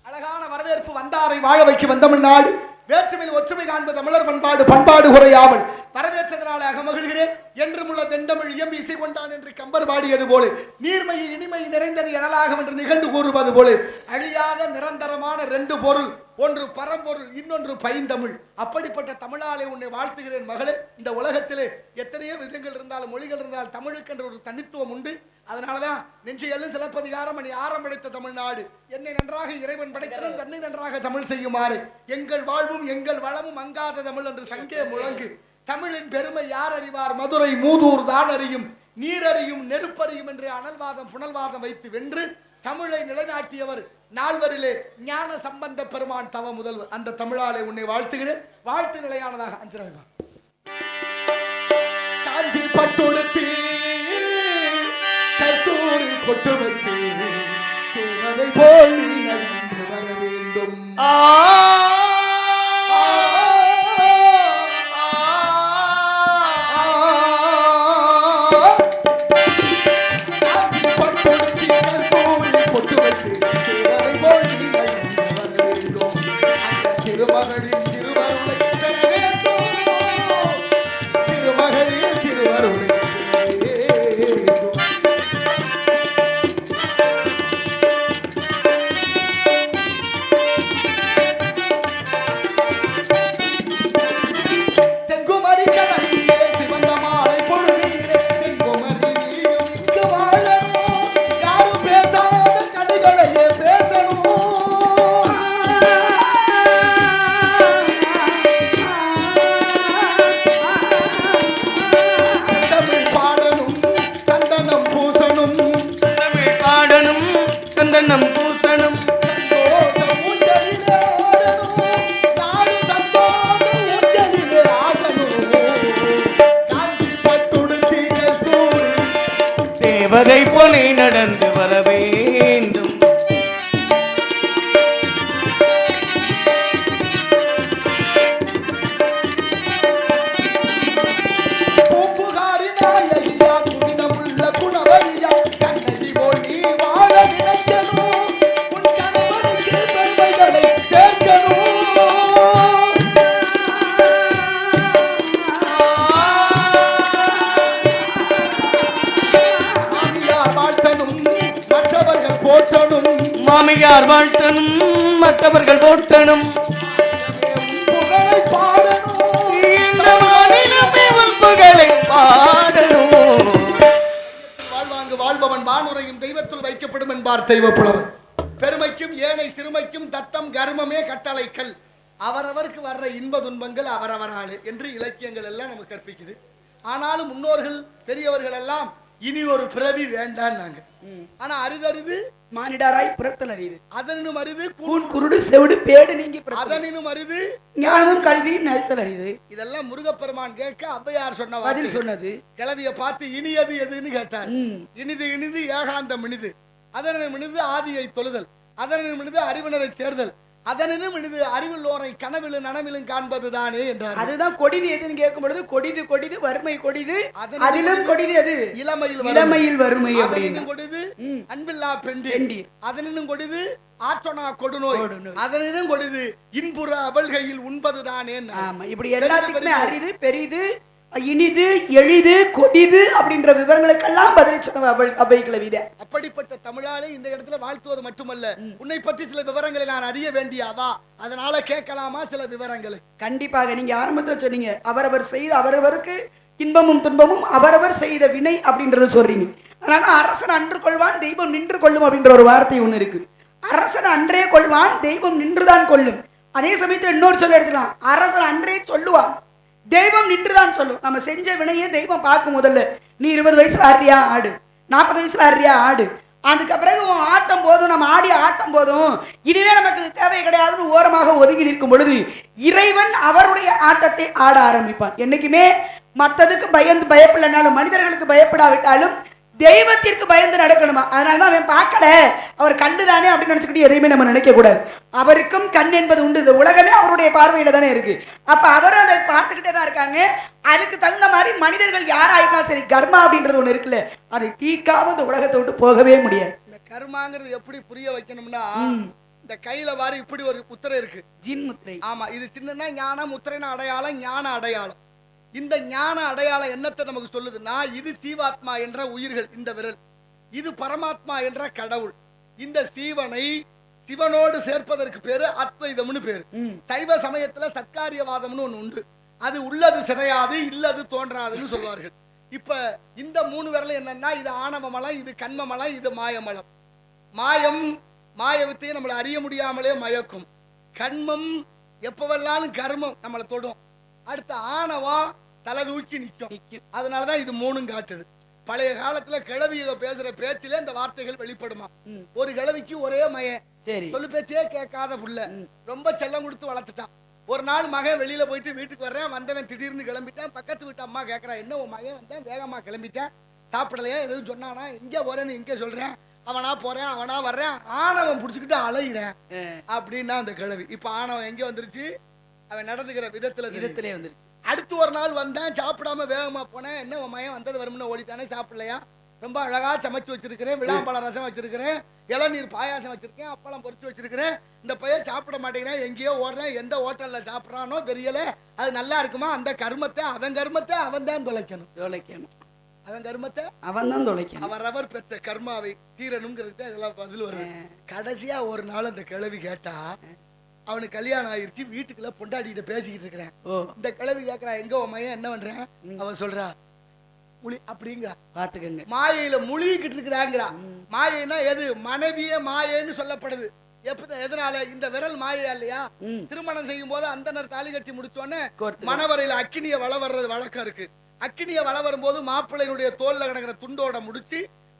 அழகான வரவேற்பு வந்தாரை வாழ வைக்க வந்தமிழ் நாடு. வேற்றுமையில் ஒற்றுமை காண்பது தமிழர் பண்பாடு, பண்பாடு குறையாமல் வரவேற்றதனால அகமகிழ்கிறேன். என்றும் உள்ள தெண்டமிழ் இயம்பி இசை கொண்டான் என்று கம்பர் பாடியது போல நீர்மையை இனிமை நிறைந்தது எனலாகும் என்று நிகழ்ந்து கூறுவது போல அழியாத நிரந்தரமான ரெண்டு பொருள், ஒன்று பரம்பொருள், இன்னொன்று பைந்தமிழ். அப்படிப்பட்ட தமிழாலே உன்னை வாழ்த்துகிறேன் மகளே. இந்த உலகத்திலே எத்தனையோ விதங்கள் இருந்தாலும் மொழிகள் இருந்தால் தமிழுக்கு என்ற ஒரு தனித்துவம் உண்டு. அதனாலதான் நெஞ்சையெல்லாம் சிலப்பதிகாரம் அணி ஆரம்படைத்த தமிழ்நாடு. என்னை நன்றாக இறைவன் படைத்தவன் தன்னை நன்றாக தமிழ் செய்யுமாறு எங்கள் வாழ்வும் எங்கள் வளமும் அங்காத தமிழ் என்று சங்கே முழங்கு. தமிழின் பெருமை யார் அறிவார்? மதுரை மூதூர் தான் அறியும், நீரறியும் நெருப்பறியும் என்று அனல்வாதம் புனல்வாதம் வைத்து வென்று தமிழை நிலைநாட்டியவர் நால்வரிலே ஞான சம்பந்த பெருமான் தவ முதல்வர். அந்த தமிழாலே உன்னை வாழ்த்துகிறேன். வாழ்த்து நிலையானதாக அஞ்சலா. காஞ்சி பட்டுடுத்தி கஸ்தூரி பொட்டு வைத்து தேவதை போல் நீ நடித்து வர வேண்டும். திருமகளின் திருவருளை பெற வேண்டும். திருமகளின் திருவருளை தென்குமரி கடலிலே சிவந்த மாலை பொழுதிலே தென்குமரி நீயும் இங்கு வாழணும். யாரும் பேசாத கதைகளையே பேசணும். சந்தனம் பூசணும் சந்தோஷ ஊஞ்சலிலே ஆடணும் நானும் சந்தோஷ ஊஞ்சலிலே ஆடணும் காஞ்சி பட்டுடுத்தி கஸ்தூரி தேவதை போலே நடந்து வர வேண்டும் பூப்புகாரி நாயகியா புனிதமுள்ள குணவதியா கண்ணகி போல் நீ வாழ நினைக்கணும் உன் கணவனுக்கு பெருமைகளை சேர்க்கணும் மாமியார் வாழ்த்தனும் மற்றவர்கள் போற்றணும் மாமியார் வாழ்த்தனும் மற்றவர்கள் போட்டனும் புகழை பாடணும் இந்த மாநிலமே உன் புகழை பாடணும் வாழ்வாங்கு வாழ்பவன் வானுரையும் தெய்வத்துள் வைக்கப்படும் என்பார் தெய்வ புலவர். பெருமைக்கும் ஏனை சிறுமைக்கும் தத்தம் கர்மமே கட்டளைக்கல். அவரவருக்கு வர்ற இன்ப துன்பங்கள் அவரவராளு என்று இலக்கியங்கள் எல்லாம் நமக்கு கற்பிக்குது. ஆனாலும் முன்னோர்கள் பெரியவர்கள் எல்லாம் இனி ஒரு பிறவி வேண்டான்னாங்க. ஆனா அரிதறிது மானிடராய் புறத்தல் அறியுது அதனும் அரிது கூன் குருடு செவிடு பேடு நீங்கி அதனினும் அரிது ஞானமும் கல்வியும் நிலைத்தல் அறியுது. இதெல்லாம் முருகப்பெருமான் கேட்க ஔவையார் சொன்ன பதில் வார்த்தை. சொன்னது கிளவிய பார்த்து இனியது எதுன்னு கேட்டார். இனிது இனிது ஏகாந்தம் இனிது அதனினும் இனிது ஆதியை தொழுதல் அதனினும் இனிது அறிவினரை சேர்தல் அதனினும் இனிது அறிவுள்ளோரை கனவிலும் நனவிலும் காண்பது தானே என்றார். அதுதான் கொடிது எதுன்னு கேட்கும் பொழுது கொடிது கொடிது வறுமை கொடிது அதிலும் கொடிது எது இளமையில் வறுமை அதனினும் கொடிது அன்பில்லா பெண்டீர் அதனினும் கொடிது ஆற்றொணா கொடுநோய் அதனினும் கொடிது இன்புற அவள்கையில் உண்பதுதானே. ஆமா இப்படி எல்லாத்துக்குமே அரிது பெரிது இனிது எளிது கொடிது அப்படின்ற விவரங்களுக்கெல்லாம் பதிலை சொன்ன அவை கிளவித. அப்படிப்பட்ட தமிழாலே இந்த இடத்துல வாழ்த்துவது மட்டுமல்ல உன்னை பற்றி சில விவரங்களை நான் அறிய வேண்டியவா அதனால கேட்கலாமா சில விவரங்களை? கண்டிப்பாக. நீங்க ஆரம்பத்துல சொன்னீங்க அவரவர் செய்த அவரவருக்கு இன்பமும் துன்பமும் அவரவர் செய்த வினை அப்படின்றத சொல்றீங்க. அதனால அரசன் அன்று கொள்வான் தெய்வம் நின்று கொள்ளும் அப்படின்ற ஒரு வார்த்தை ஒண்ணு இருக்கு. அரசன் அன்றே கொள்வான் தெய்வம் நின்றுதான் கொள்ளும். அதே சமயத்துல இன்னொரு சொல்ல எடுத்துக்கலாம், அரசன் அன்றே சொல்லுவான் தெய்வம் நின்றுதான் சொல்லும். நம்ம செஞ்ச வினையை தெய்வம் பார்க்கும். முதல்ல நீ 20 வயசுல ஆடுறியா ஆடு, 40 வயசுல ஆடுறியா ஆடு, அதுக்கு பிறகு உன் ஆட்டம் போதும், நம்ம ஆடிய ஆட்டம் போதும், இனிமே நமக்கு தேவை கிடையாதுன்னு ஓரமாக ஒதுங்கி நிற்கும் பொழுது இறைவன் அவருடைய ஆட்டத்தை ஆட ஆரம்பிப்பான். என்னைக்குமே மற்றதுக்கு பயந்து பயப்படலனாலும் மனிதர்களுக்கு பயப்படாவிட்டாலும் தெய்வத்திற்கு பயந்து நடக்கணுமா. அதனாலதான் அவன் பார்க்கல அவர் கண்ணு தானே அப்படின்னு நினைச்சுக்கிட்டு எதையுமே நம்ம நினைக்க கூடாது. அவருக்கும் கண் என்பது உண்டு. இந்த உலகமே அவருடைய பார்வையில தானே இருக்கு. அப்ப அவரும் அதை பார்த்துக்கிட்டே தான் இருக்காங்க. அதுக்கு தகுந்த மாதிரி மனிதர்கள் யாராயிருந்தாலும் சரி கர்மா அப்படின்றது ஒண்ணு இருக்குல்ல, அதை தீக்காம இந்த உலகத்தை விட்டு போகவே முடியாது. இந்த கர்மாங்கிறது எப்படி புரிய வைக்கணும்னா இந்த கையில வாரி இப்படி ஒரு முத்திரை இருக்கு, ஜின் முத்திரை. ஆமா இது சின்னன்னா ஞான முத்திரைனா அடையாளம், ஞான அடையாளம். இந்த ஞான அடையாளம் என்னத்தை நமக்கு சொல்லுதுன்னா இது சீவாத்மா என்ற உயிர்கள் இந்த விரல், இது பரமாத்மா என்ற கடவுள். இந்த சீவனை சிவனோடு சேர்ப்பதற்கு பேரு அத்வைதம்னு பேரு. சைவ சமயத்துல சத்காரியவாதம்னு ஒண்ணு உண்டு. அது உள்ளது சிதையாது இல்லது தோன்றாதுன்னு சொல்லுவார்கள். இப்ப இந்த 3 விரல் என்னன்னா இது ஆணவ மலம், இது கண்ம மலம், இது மாயமலம். மாயம் மாயவத்தையே நம்மளை அறிய முடியாமலே மயக்கும். கண்மம் எப்பவெல்லாம் கர்மம் நம்மளை தொடும். அடுத்த ஆணவம் தலை தூக்கி நிற்கும். அதனாலதான் இது 3 காட்டுது. பழைய காலத்துல கிழவிய பேசுற பேச்சிலே இந்த வார்த்தைகள் வெளிப்படுமா. ஒரு கிழவிக்கு ஒரே மகன், சொல்லு பேச்சே கேட்காத புள்ள, ரொம்ப செல்லம் கொடுத்து வளர்த்துட்டான். ஒரு நாள் மகன் வெளியில போயிட்டு வீட்டுக்கு வர்றேன், வந்தவன் திடீர்னு கிளம்பிட்டான். பக்கத்து வீட்டு அம்மா கேட்கறா, என்ன உன் மகன் வந்தேன் வேகமா கிளம்பிட்டேன், சாப்பிடலையா, எதுவும் சொன்னானா, இங்க போறேன்னு இங்க சொல்றேன், அவனா போறேன் அவனா வர்றேன், ஆணவன் புடிச்சுக்கிட்டு அலையிறேன் அப்படின்னா அந்த கிழவி. இப்ப ஆணவன் எங்க வந்துருச்சு, அவன் நடந்துக்கிற விதத்திலே வந்துருச்சு. அடுத்து ஒரு நாள் வந்தேன், சாப்பிடாம வேகமா போனேன், என்ன உன் மகன் வந்தது வரும்னு ஓடிட்டானே, சாப்பிடலையா, ரொம்ப அழகா சமைச்சு வச்சிருக்கிறேன், விளாம்பழ ரசம் வச்சிருக்கிறேன், இளநீர் பாயாசம் வச்சிருக்கேன், அப்பளம் பொரிச்சு வச்சிருக்கிறேன், இந்த பையன் சாப்பிட மாட்டேங்கிறேன், எங்கேயோ ஓடுறேன், எந்த ஹோட்டல்ல சாப்பிடறானோ தெரியல, அது நல்லா இருக்குமா, அந்த கர்மத்தை அவன் கர்மத்தை அவன் தான் தொலைக்கணும். அவன் கர்மத்தை அவன் தான் தொலைக்கணும். அவரவர் பெற்ற கர்மாவை தீரணுங்கிறது இதெல்லாம் பதில் வருது. கடைசியா ஒரு நாள் அந்த கிழவி கேட்டா, அவனுக்கு கல்யாணம் ஆயிருச்சு, வீட்டுக்குள்ள பொண்டாட்டிகிட்ட பேசிக்கிட்டு இருக்கிறேன். இந்த கிழவி கேட்கறா, எங்க உன் மையன் என்ன பண்றேன், அவன் சொல்றா முழி அப்படிங்கிற பாத்துக்கங்க, மாயையில முழிக்கிட்டு இருக்கிறாங்கிறா. மாயைனா எது, மனைவியே மாயைன்னு சொல்லப்படுது. எதனால, இந்த விரல் மாயா இல்லையா, திருமணம் செய்யும் போது அந்தனர் தாலி கட்டி முடிச்சோன்னு மணவரையில அக்கினிய வள வர்றது வழக்கம் இருக்கு. அக்கினிய வள வரும்போது மாப்பிள்ளையினுடைய தோல்ல கிடக்கிற துண்டோட முடிச்சு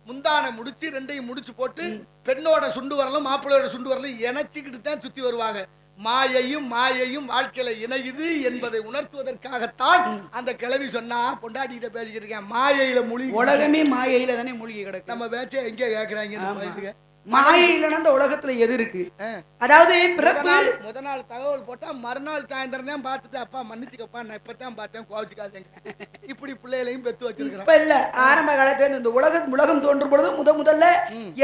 முந்தானை முடிச்சு ரெண்டையும் முடிச்சு போட்டு பெண்ணோட சுண்டு வரலும் மாப்பிள்ளையோட சுண்டு வரலும் இணைச்சிக்கிட்டு தான் சுத்தி வருவாங்க. மாயையும் வாழ்க்கையில இணையுது என்பதை உணர்த்துவதற்காகத்தான் அந்த கிழவி சொன்னா. பொண்டாட்டிகிட்ட பேசிக்கிட்டு இருக்கேன், மாயையில மூழ்கி. உலகமே மாயையில தானே மூழ்கி கிடக்கு. நம்ம பேச்ச எங்க கேக்குறாங்க? மாயையில அந்த உலகத்துல எது இருக்கு? அதாவது முத நாள் தகவல் போட்டா மறுநாள் சாயந்தரம் தான் பார்த்துட்டு அப்பா மன்னிச்சுக்கப்பா நான் இப்பதான் பார்த்தேன் கோவிச்சுக்காதீங்க. இப்படி பிள்ளைகளையும் பெத்து வச்சிருக்கிறேன். இப்ப இல்ல, ஆரம்ப காலத்துல இந்த உலகம் தோன்றும் பொழுது முதல்ல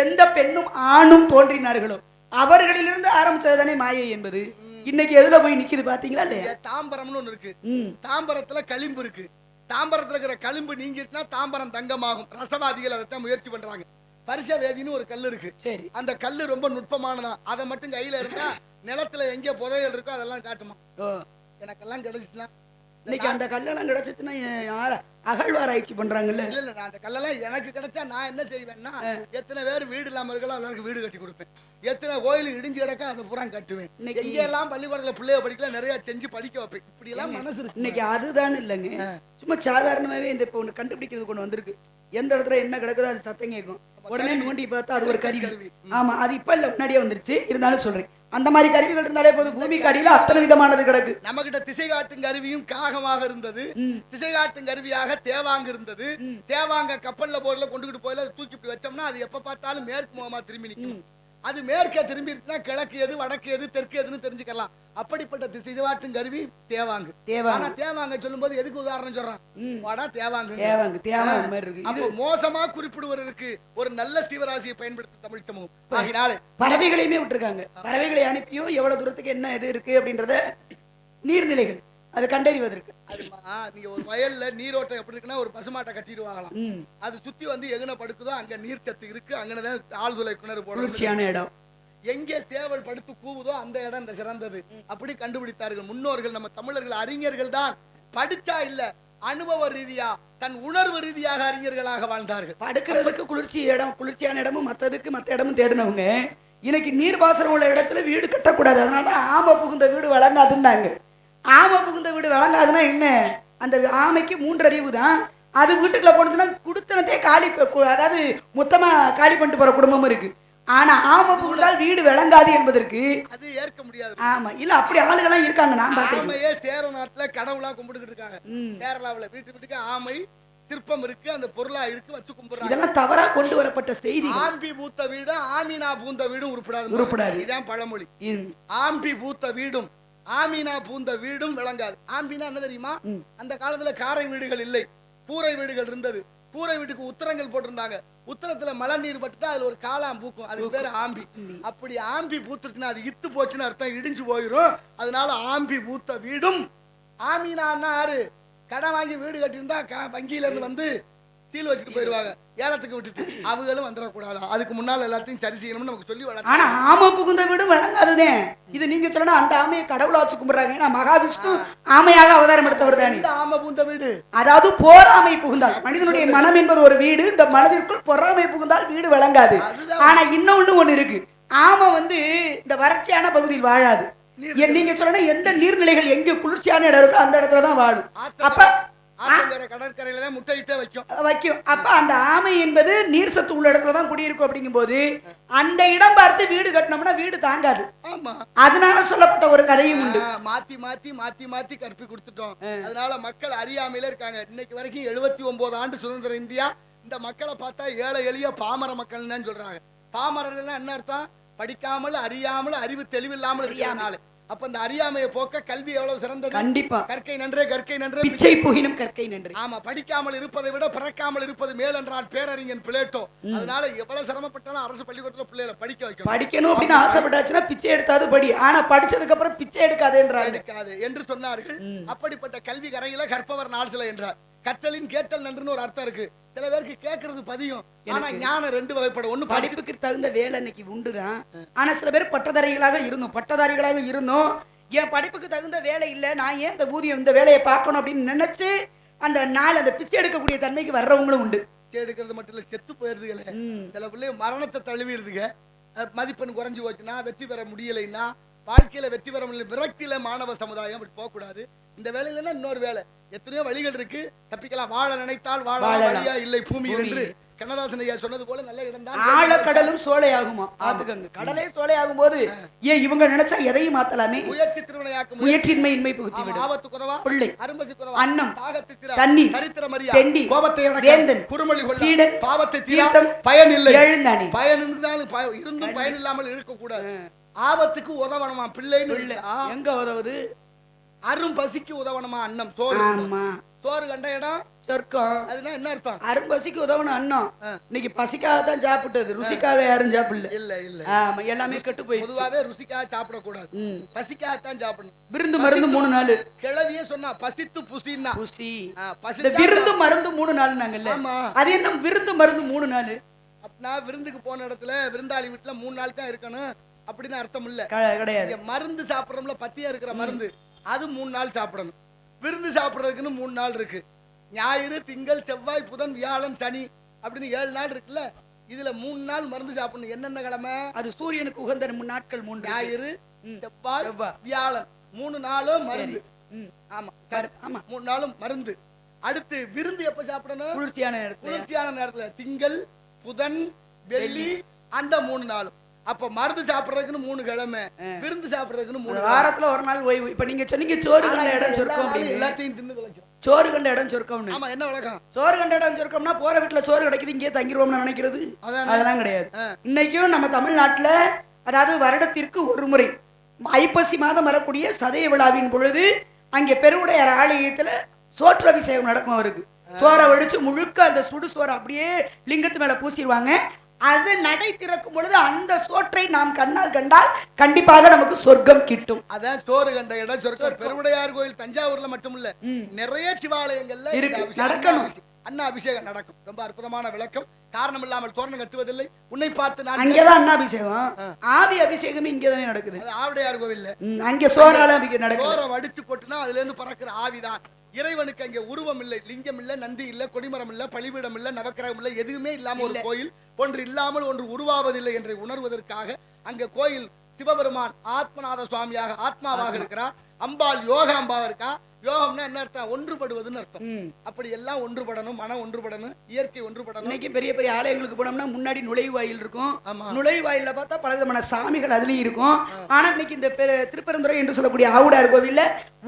எந்த பெண்ணும் ஆணும் தோன்றினார்களோ அவர்களிலிருந்து ஆரம்பிச்சதுதானே மாயை என்பது. இன்னைக்கு எதுல போய் நிக்குது பாத்தீங்களா இல்லையா? தாம்பரம்னு ஒண்ணு இருக்கு. தாம்பரத்துல களிம்பு இருக்கு. தாம்பரத்துல இருக்கிற களிம்பு நீங்கிச்சுன்னா தாம்பரம் தங்கமாகும். ரசவாதிகள் அதைத்தான் முயற்சி பண்றாங்க. பரிசவேதின்னு ஒரு கல் இருக்கு. சரி, அந்த கல்லு ரொம்ப நுட்பமானதான். அதை மட்டும் கையில இருந்தா நிலத்துல எங்க புதையல் இருக்கோ அதெல்லாம் காட்டுமா. எனக்கெல்லாம் கிடைச்சுன்னா இன்னைக்கு அந்த கல்லெல்லாம் கிடைச்சிச்சுன்னா அகழ்வாராய்ச்சி பண்றாங்கல்ல. இல்ல அந்த கல்லெல்லாம் எனக்கு கிடைச்சா நான் என்ன செய்வேன்னா, எத்தனை பேர் வீடு இல்லாம இருக்கலாம் எல்லாருக்கும் வீடு கட்டி கொடுப்பேன். எத்தனை கோயில் இடிஞ்சு கிடக்க அதை பூரா கட்டுவேன். எங்க எல்லாம் பள்ளிக்கூடத்துல பிள்ளைய படிக்கல நிறைய செஞ்சு படிக்க வைப்பேன். இப்படி எல்லாம் மனசு இருக்கு. இன்னைக்கு அதுதான் இல்லைங்க, சும்மா சாதாரணமாவே இந்த இப்ப ஒண்ணு கண்டுபிடிக்கிறது கொண்டு வந்திருக்கு. எந்த இடத்துல என்ன கிடக்குதோ அது சத்தம் கேட்கும். உடனே நோண்டி பார்த்தா அது ஒரு கருவி. ஆமா, அது இப்ப இல்ல முன்னாடியே வந்துருச்சு. இருந்தாலும் சொல்றேன், அந்த மாதிரி கருவிகள் இருந்தாலே போது. பூமிக்கு அடியில அத்தனை விதமானது கிடக்கு. நம்ம கிட்ட திசை காட்டும் கருவியும் காகமாக இருந்தது. திசை காட்டும் கருவியாக தேவாங்க இருந்தது. தேவாங்க கப்பல்ல போர்ல கொண்டுகிட்டு போயில தூக்கி இப்படி வச்சோம்னா அது எப்ப பார்த்தாலும் மேற்கு முகமா திரும்பி நிற்கும். அது மேற்கே திரும்பிடுச்சுன்னா கிழக்கு எது வடக்கு எது தெற்கு எதுன்னு தெரிஞ்சுக்கலாம். அப்படிப்பட்ட திசை காட்டும் கருவி தேவாங்கு. ஆனா தேவாங்க சொல்லும் போது எதுக்கு உதாரணம் சொல்றான்? வடா தேவாங்கு. அப்போ மோசமா குறிப்பிடுவதற்கு ஒரு நல்ல சீவராசியை பயன்படுத்த தமிழ் சமூகம். ஆகினால பறவைகளையுமே விட்டுருக்காங்க. பறவைகளை அனுப்பியும் எவ்வளவு தூரத்துக்கு என்ன இது இருக்கு அப்படின்றத நீர்நிலைகள் அதை கண்டறிவதற்கு. நீங்க ஒரு வயல்ல நீரோட்டம் எப்படி இருக்குன்னா ஒரு பசுமாட்டை கட்டிடுவாங்களாம். அது சுத்தி வந்து எங்கன படுக்குதோ அங்க நீர் சத்து இருக்கு. அங்கனதான் ஆழ்துளை கிணறு குளிர்ச்சியான இடம். எங்கே சேவல் படுத்து கூவுதோ அந்த இடம் சிறந்தது. அப்படி கண்டுபிடித்தார்கள் முன்னோர்கள். நம்ம தமிழர்கள் அறிஞர்கள் தான். படிச்சா இல்ல, அனுபவ ரீதியா தன் உணர்வு ரீதியாக அறிஞர்களாக வாழ்ந்தார்கள். படுக்கிறதுக்கு குளிர்ச்சியான இடமும் மத்த இடமும் தேடினவங்க இன்னைக்கு நீர்ப்பாசனம் உள்ள இடத்துல வீடு கட்டக்கூடாது. அதனால ஆமை புகுந்த வீடு வழங்காதுன்னாங்க. ஆமை புகுந்த வீடு வழங்காதுன்னா என்ன? அந்த ஆமைக்கு 3 அறிவு தான். அது வீட்டுக்குள்ள போனதுன்னா குடுத்தனத்தே காலி, அதாவது மொத்தமா காலி பண்ணிட்டு போற குடும்பமும் இருக்கு. ஆனா ஆமை புகுந்தால் வீடு விளங்காது என்பதற்கு அது ஏற்க முடியாது. ஆமா, இல்ல அப்படி ஆளுகள்லாம் இருக்காங்க. நான் பார்த்தேன். ஆமையே சேர நாட்டுல கடவுளா கும்பிட்டுக்கிட்டு இருக்காங்க. கேரளாவுல வீட்டுக்கு ஆமை சிற்பம் இருக்கு, அந்த பொருளா இருக்கு, வச்சு கும்பிடுறாங்க. இதெல்லாம் தவறா கொண்டு வரப்பட்ட செய்தி. ஆம்பி பூத்த வீடும் ஆமீனா பூந்த வீடும் உருப்படாது. இதான் பழமொழி. ஆம்பி பூத்த வீடும் ஆமீனா பூந்த வீடும் விளங்காது. ஆம்பினா என்ன தெரியுமா? அந்த காலத்துல காரை வீடுகள் இல்லை, கூரை வீடுகள் இருந்தது. கூரை வீட்டுக்கு உத்தரங்கள் போட்டிருந்தாங்க. உத்தரத்துல மழை நீர் பட்டுட்டா அதுல ஒரு காளாம் பூக்கும். அதுக்கு பேரு ஆம்பி. அப்படி ஆம்பி பூத்துருச்சுன்னா அது இத்து போச்சுன்னு அர்த்தம், இடிஞ்சு போயிடும். அதனால ஆம்பி பூத்த வீடும். ஆமீனா யாரு? கடன் வாங்கி வீடு கட்டியிருந்தா வங்கியில இருந்து வந்து சீல் வச்சுட்டு போயிருவாங்க, ஏலத்துக்கு விட்டுட்டு. அவங்களும் வந்துடக்கூடாது. அதுக்கு முன்னால எல்லாத்தையும் சரி செய்யணும்னு நமக்கு சொல்லி வளர்த்து. ஆனா ஆமை புகுந்த வீடு வழங்காதுதே. இது நீங்க சொல்லணும், அந்த ஆமையை கடவுளா வச்சு கும்பிடுறாங்க. ஏன்னா மகாவிஷ்ணு ஆமையாக அவதாரம் எடுத்தவர் தானே. ஆமை புகுந்த வீடு, அதாவது போராமை புகுந்தால். மனிதனுடைய மனம் என்பது ஒரு வீடு. இந்த மனதிற்குள் பொறாமை புகுந்தால் வீடு வழங்காது. ஆனா இன்னொன்னு இருக்கு. ஆமை இந்த வறட்சியான பகுதியில் வாழாது. நீங்க சொல்லணும், எந்த நீர்நிலைகள் எங்க குளிர்ச்சியான இடம் இருக்கோ அந்த இடத்துலதான் வாழும். அப்ப கடற்கரையில தான் முட்டையிட்டே வைக்கும். அப்ப அந்த ஆமை என்பது நீர் சத்து உள்ள இடத்துலதான் குடியிருக்கும். அப்படிங்கும் போது அந்த இடம் பார்த்து வீடு கட்டினோம்னா வீடு தாங்காது. அதனால சொல்லப்பட்ட ஒரு கதையும் உண்டு. மாத்தி கற்பி கொடுத்துட்டோம். அதனால மக்கள் அறியாமையில இருக்காங்க. இன்னைக்கு வரைக்கும் 79 ஆண்டு சுதந்திர இந்தியா. இந்த மக்களை பார்த்தா ஏழை எளிய பாமர மக்கள் தான் சொல்றாங்க. பாமரர்கள் என்ன அர்த்தம்? படிக்காமல் அறியாமல் அறிவு தெளிவில்லாமல் இருக்கிறதுனால. அப்ப அந்த அறியாமையை போக்க கல்வி எவ்வளவு சிறந்தது? கண்டிப்பா. கற்கை நன்றே பிச்சை புகினும் கற்கை நன்றே. ஆமா, படிக்காமல் இருப்பதை விட பிறக்காமல் இருப்பது மேல் என்றால் பேரறிஞன் பிளேட்டோ. அதனால எவ்வளவு சிரமப்பட்டாலும் அரசு பள்ளிக்கூடத்துல பிள்ளைகளை படிக்கணும் அப்படின்னு ஆசைப்பட்டாச்சுன்னா பிச்சை எடுத்தாது படி. ஆனா படிச்சதுக்கு அப்புறம் பிச்சை எடுக்காது என்று சொன்னார்கள். அப்படிப்பட்ட கல்வி கரையில கற்பவர் நாள் சில என்றார். கற்றலின் கேட்டல் நன்றுன்னு ஒரு அர்த்தம் இருக்கு. சில பேருக்கு கேட்கறது பதியும். ஆனா ஞானம் 2 வகைப்படும். ஒண்ணு படிப்புக்கு தகுந்த வேலை இன்னைக்கு உண்டுதான். ஆனா சில பேர் பட்டதாரிகளாக இருந்தோம். என் படிப்புக்கு தகுந்த வேலை இல்ல, நான் ஏன் இந்த ஊதியம் இந்த வேலையை பார்க்கணும் அப்படின்னு நினைச்சு அந்த பிச்சை எடுக்கக்கூடிய தன்மைக்கு வர்றவங்களும் உண்டு. பிச்சை எடுக்கிறது மட்டும் இல்ல, செத்து போயிருதுல. சில பிள்ளை மரணத்தை தழுவிடுதுங்க. மதிப்பெண் குறைஞ்சு போச்சுன்னா, வெற்றி பெற முடியலைன்னா, வாழ்க்கையில வெற்றி பெற முடியல, விரக்தியில மாணவ சமுதாயம் அப்படி போக கூடாது. இந்த வேலையில இன்னொரு வேலை, எத்தனையோ வழிகள் இருக்கு, தப்பிக்கலாம். வாழ நினைத்தால் வாழ வழியா இல்லை பூமி என்று கண்ணதாசன் ஐயா சொன்னது போல நல்ல இடம் தான். ஆழக்கடலும் சோலையாகுமா ஆத்துக்கங்க. கடலே சோலையாகும் போது ஏன் இவங்க நினைச்சா எதையும் மாத்தலாமே. முயற்சி திருவினையாக்கும் முயற்சியின்மை இன்மை புகுத்தி விடும். ஆபத்து குதவா பிள்ளை அரும்பசி குதவா அன்னம் தாகத்தை தீரா தண்ணீர் தரித்திர மரியா தெண்டி கோபத்தை வேந்தன் அடக்க குறுமொழி கொள்ள சீடன் பாவத்தை தீரா தீர்த்தம் பயன் இல்லை எழுந்தானே. பயன் இருந்தாலும் இருந்தும் பயன் இல்லாமல் இருக்க கூடாது. ஆபத்துக்கு உதவணுமா பிள்ளைன்னு இருந்தா எங்க உதவுது? அரும் பசிக்கு உதவணுமா அன்னம் சோறு. ஆமா சோறு கண்ட இடம் சொர்க்கம். அதுனா என்ன அர்த்தம்? அரும்பசிக்கு உதவணும் அண்ணம். இன்னைக்கு பசிக்காக தான் சாப்பிட்டது, ருசிக்காக யாரும் சாப்பிடல. இல்ல இல்ல ஆமா எல்லாமே கெட்டு போய். பொதுவாவே ருசிக்காக சாப்பிட கூடாது, பசிக்காகத்தான் சாப்பிடணும். விருந்து மருந்து 3 நாள். கிளவியே சொன்னா பசித்து புசின்னா புசி. பசி விருந்து மருந்து 3 நாள் நாங்கல்ல. ஆமா. அது என்ன விருந்து மருந்து 3 நாள்? அப்படின்னா விருந்துக்கு போன இடத்துல விருந்தாளி வீட்டுல 3 நாள் தான் இருக்கணும் அப்படின்னு அர்த்தம் இல்ல. கிடையாது. மருந்து சாப்பிடுறோம்ல, பத்தியா இருக்கிற மருந்து, அது 3 நாள் சாப்பிடணும். விருந்து சாப்பிடுறதுக்குன்னு 3 நாள் இருக்கு. ஞாயிறு திங்கள் செவ்வாய் புதன் வியாழன் சனி அப்படின்னு 7 நாள் இருக்குல்ல. இதுல 3 நாள் மருந்து சாப்பிடணும். என்னென்ன கிழமை? அது சூரியனுக்கு உகந்த 3 நாட்கள். 3 ஞாயிறு செவ்வாய் வியாழன் 3 நாளும் மருந்து. ஆமா ஆமா 3 நாளும் மருந்து. அடுத்து விருந்து எப்ப சாப்பிடணும்? குளிர்ச்சியான நேரத்துல. குளிர்ச்சியான நேரத்துல திங்கள் புதன் வெள்ளி அந்த 3 நாளும். அப்ப மருந்து சாப்பிடுறதுக்குன்னு 3 கிழமை, விருந்து சாப்பிடுறதுக்குன்னு 3 வாரத்துல ஒரு நாள் ஓய்வு. இப்ப நீங்க சொன்னீங்க சோறு கண்ட இடம் சொர்க்கம் அப்படின்னு. எல்லாத்தையும் தின்னு கலைக்கும். சோறு கண்ட இடம் சொர்க்கம்னு. ஆமா என்ன வழக்கம்? சோறு கண்ட இடம் சொர்க்கம்னா போற வீட்டுல சோறு கிடைக்குது இங்கே தங்கிடுவோம்னு நினைக்கிறது அதெல்லாம் கிடையாது. இன்னைக்கும் நம்ம தமிழ்நாட்டுல அதாவது வருடத்திற்கு ஒரு முறை ஐப்பசி மாதம் வரக்கூடிய சதய விழாவின் பொழுது அங்கே பெருவுடையார் ஆலயத்துல சோற்றபிஷேகம் நடக்கும். அவருக்கு சோறை வடிச்சு முழுக்க அந்த சுடு சோறை அப்படியே லிங்கத்து மேல பூசிடுவாங்க. அது நடை திறக்கும் பொழுது அந்த சோற்றை நாம் கண்ணால் கண்டால் கண்டிப்பாக நமக்கு சொர்க்கம் கிட்டும். அதான் சோறு கண்ட இடம் சொர்க்கம். பெருவுடையார் கோயில் தஞ்சாவூர்ல மட்டும் இல்ல, நிறைய சிவாலயங்கள்ல நடக்கணும். அண்ணா அபிஷேகம் நடக்கும். ரொம்ப அற்புதமான விளக்கம். காரணம் இல்லாமல் தோரணம் கட்டுவதில்லை. உன்னை பார்த்து நான் அங்கேதான் அண்ணா அபிஷேகம். ஆவி அபிஷேகம் இங்கேதானே நடக்குது. ஆவுடையார் கோவில்ல அங்க சோறால நடக்கும். சோறை வடிச்சு கொட்டுனா அதுல இருந்து பறக்கிற ஆவிதான். இறைவனுக்கு அங்கே உருவம் இல்லை, லிங்கம் இல்ல, நந்தி இல்ல, கொடிமரம் இல்ல, பலிபீடம் இல்ல, நவக்கிரகம் இல்ல, எதுவுமே இல்லாம ஒரு கோயில். ஒன்று இல்லாமல் ஒன்று உருவாவதில்லை என்று உணர்வதற்காக அங்க கோயில் சிவபெருமான் ஆத்மநாத சுவாமியாக ஆத்மாவாக இருக்கிறார். அம்பாள் யோகாம்பாக இருக்கா. யோகம்னா என்ன அர்த்தம்? ஒன்றுபடுவதுன்னு அர்த்தம். அப்படி எல்லாம் ஒன்றுபடணும், மனம் ஒன்றுபடணும், இயற்கை ஒன்றுபடணும். இன்னைக்கு பெரிய பெரிய ஆலயங்களுக்கு போனோம்னா முன்னாடி நுழைவாயில் இருக்கும். நுழைவாயில பார்த்தா பலவிதமான சாமிகள் அதுலயும் இருக்கும். ஆனா இன்னைக்கு இந்த திருப்பரந்துரை என்று சொல்லக்கூடிய ஆவுடையார் கோவில்ல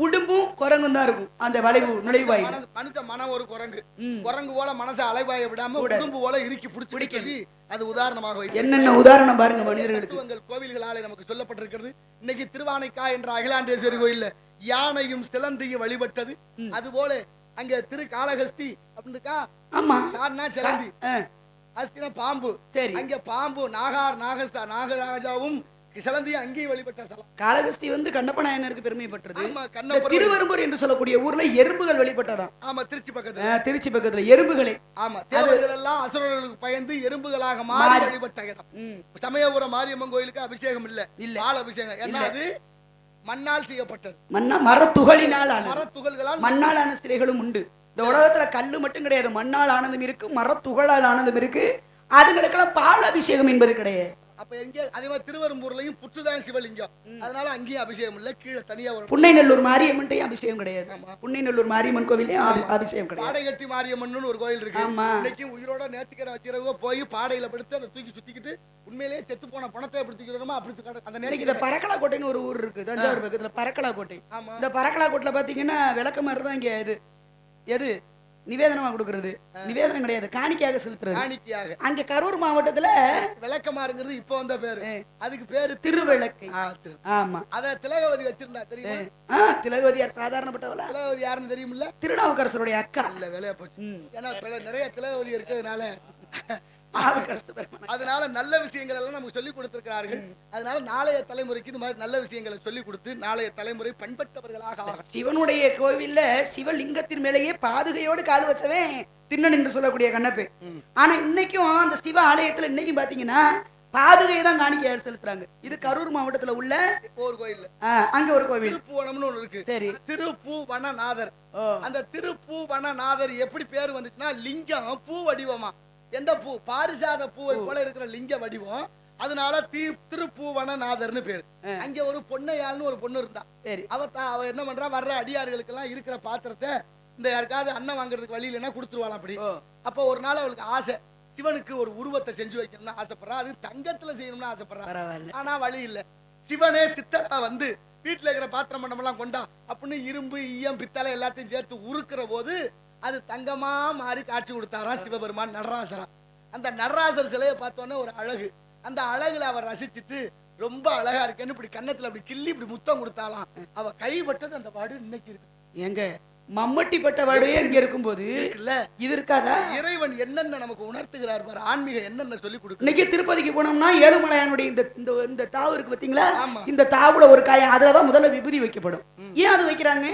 உடும்பும் குரங்கும் தான் இருக்கும். அந்த வளைவு நுழைவாயில் மனுஷ மனம் ஒரு குரங்கு, குரங்கு போல மனசை அலைவாய விடாம உடும்பு போல இறுக்கி பிடிச்சி அது உதாரணமாக என்னென்ன உதாரணம் பாருங்க. மனிதர்களுக்கு கோவில்களாலே நமக்கு சொல்லப்பட்டிருக்கிறது. இன்னைக்கு திருவானைக்கா என்ற அகிலாண்டேஸ்வரி கோயில்ல யானையும் சிலந்தியும் வழிபட்டது. அது போல அங்க திரு காளஹஸ்தி அப்படின்னுக்கா. ஆமா சிலந்தி, அஸ்தினா பாம்பு. அங்க பாம்பு நாகராஜாவும் சிலந்தியும் அங்கேயும் வழிபட்ட ஸ்தலம். காளஹஸ்தி கண்ணப்ப நாயனருக்கு பெருமை பெற்றது. திருவெரும்பூர் என்று சொல்லக்கூடிய ஊர்ல எறும்புகள் வழிபட்டதான். ஆமா திருச்சி பக்கத்துல எறும்புகளே. ஆமா தேவர்கள் எல்லாம் அசுரர்களுக்கு பயந்து எறும்புகளாக மாறி வழிபட்ட இடம். சமயபுரம் மாரியம்மன் கோயிலுக்கு அபிஷேகம் இல்ல, பால் அபிஷேகம். ஏன்னா அது மண்ணால் செய்யப்பட்டது. மரத்துகளினால் மண்ணால் ஆன சிலைகளும் உண்டு. இந்த உலகத்துல கல்லு மட்டும் கிடையாது, மண்ணால் ஆனதும் இருக்கு, மரத்துகளால் ஆனதும் இருக்கு. அதுங்களுக்கெல்லாம் பால் அபிஷேகம் என்பது கிடையாது. அப்ப எங்க அதே மாதிரி திருவெரும்பூர்லயும் புற்றுதான் சிவலிங்கம். அதனால அங்கேயும் அபிஷேகம் இல்ல. கீழே தனியா ஒரு புன்னைநல்லூர் மாரியம்மன்ட்டையும் அபிஷேகம் கிடையாது. புன்னைநல்லூர் மாரியம்மன் கோவிலையும் அபிஷேகம் கிடையாது. பாடைகட்டி மாரியம்மன் ஒரு கோயில் இருக்கு. இன்னைக்கு உயிரோட நேர்த்திக்கிற வச்சிருக்கோ போய் பாடையில படுத்து அதை தூக்கி சுத்திக்கிட்டு உண்மையிலேயே செத்து போன பணத்தை எப்படி தூக்கிடுறோமோ அப்படி அந்த நேரத்துல பரக்கலா கோட்டைன்னு ஒரு ஊர் இருக்கு தஞ்சாவூர் பக்கத்துல. பரக்கலா கோட்டை. இந்த பரக்கலா கோட்டையில பாத்தீங்கன்னா விளக்க மாதிரி தான் இங்க எது நிவேதனமா கொடுக்கிறது. நிவேதனம் கிடையாது, காணிக்கையாக செலுத்துறது. காணிக்கையாக. அங்க கரூர் மாவட்டத்துல விளக்கமாறுங்கிறது இப்ப வந்த பேரு. அதுக்கு பேரு திருவிளக்கை. ஆமா அத திலகவதி வச்சிருந்தா தெரியுமா? திலகவதியார் சாதாரணப்பட்டவளா? திலகவதி யாருன்னு தெரியுமில்ல? திருநாவுக்கரசருடைய அக்கா. இல்ல வேலையா போச்சு. ஏன்னா நிறைய திலகவதி இருக்கிறதுனால அதனால நல்ல விஷயங்கள் எல்லாம் நமக்கு சொல்லி கொடுத்திருக்கிறார்கள். அதனால நாளைய தலைமுறைக்கு இந்த மாதிரி நல்ல விஷயங்களை சொல்லி கொடுத்து நாளைய தலைமுறை பண்பட்டவர்களாக. சிவனுடைய கோவில்ல சிவலிங்கத்தின் மேலேயே பாதுகையோடு கால் வச்சவன் திண்ணன் என்று சொல்லக்கூடிய கண்ணப்பே. ஆனா இன்னைக்கும் அந்த சிவ ஆலயத்துல இன்னைக்கும் பாத்தீங்கன்னா பாதுகையை தான் காணிக்கையா செலுத்துறாங்க. இது கரூர் மாவட்டத்துல உள்ள ஒரு கோயில். அங்க ஒரு கோவில் திருப்புவனம்னு ஒண்ணு இருக்கு. சரி. திருப்பூவனநாதர். அந்த திருப்பூவனநாதர் எப்படி பேர் வந்துச்சுன்னா லிங்கம் பூ வடிவமா. எந்த பூ? பாரிசாத பூவை போல இருக்கிற லிங்க வடிவம். அதனால திருப்பூவனநாதர்னு பேரு. அங்க ஒரு பொன்னையாள்னு ஒரு பொண்ணு இருந்தா. அவ என்ன பண்றா, வர்ற அடியார்களுக்கு எல்லாம் இருக்கிற பாத்திரத்தை இந்த யாருக்காவது அண்ணன் வாங்குறதுக்கு வழி இல்லைன்னா கொடுத்துருவாளாம். அப்படி அப்ப ஒரு நாள் அவளுக்கு ஆசை, சிவனுக்கு ஒரு உருவத்தை செஞ்சு வைக்கணும்னு ஆசைப்படுறான். அது தங்கத்துல செய்யணும்னு ஆசைப்படுறான். பரவாயில்ல. ஆனா வழி இல்ல. சிவனே சித்தரா வந்து வீட்டுல இருக்கிற பாத்திரம் மண்டம் எல்லாம் கொண்டா அப்படின்னு இரும்பு ஈயம் பித்தளை எல்லாத்தையும் சேர்த்து உருக்குற போது அது தங்கமா மாறி காட்சி கொடுத்தாராம் சிவபெருமான் நடராசரா. அந்த நடராசர் சிலையை பார்த்தோன்னே ஒரு அழகு. அந்த அழகுல அவர் ரசிச்சுட்டு ரொம்ப அழகா இருக்கேன்னு இப்படி கன்னத்துல அப்படி கிள்ளி இப்படி முத்தம் கொடுத்தாலாம். அவ கைப்பட்டது அந்த பாடு இன்னைக்கு இருக்கு. எங்க மம்மட்டி பட்ட வாடையே இங்க இருக்கும்போது இது இருக்காதா? இறைவன் என்னென்ன நமக்கு உணர்த்துகிறார் பாரு, ஆன்மீகம் என்னென்ன சொல்லி கொடுக்கு. இன்னைக்கு திருப்பதிக்கு போனோம்னா ஏழுமலையானுடைய இந்த தாவு இருக்கு பாத்தீங்களா? இந்த தாவுல ஒரு காயம், அதுலதான் முதல்ல விபூதி வைக்கப்படும். ஏன் அது வைக்கிறாங்க?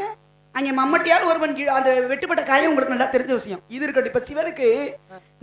அங்க மம்மட்டியால் ஒருவன் அந்த வெட்டுப்பட்ட காயம் உங்களுக்கு நல்லா தெரிஞ்ச விஷயம். இது இருக்கட்டும். இப்ப சிவனுக்கு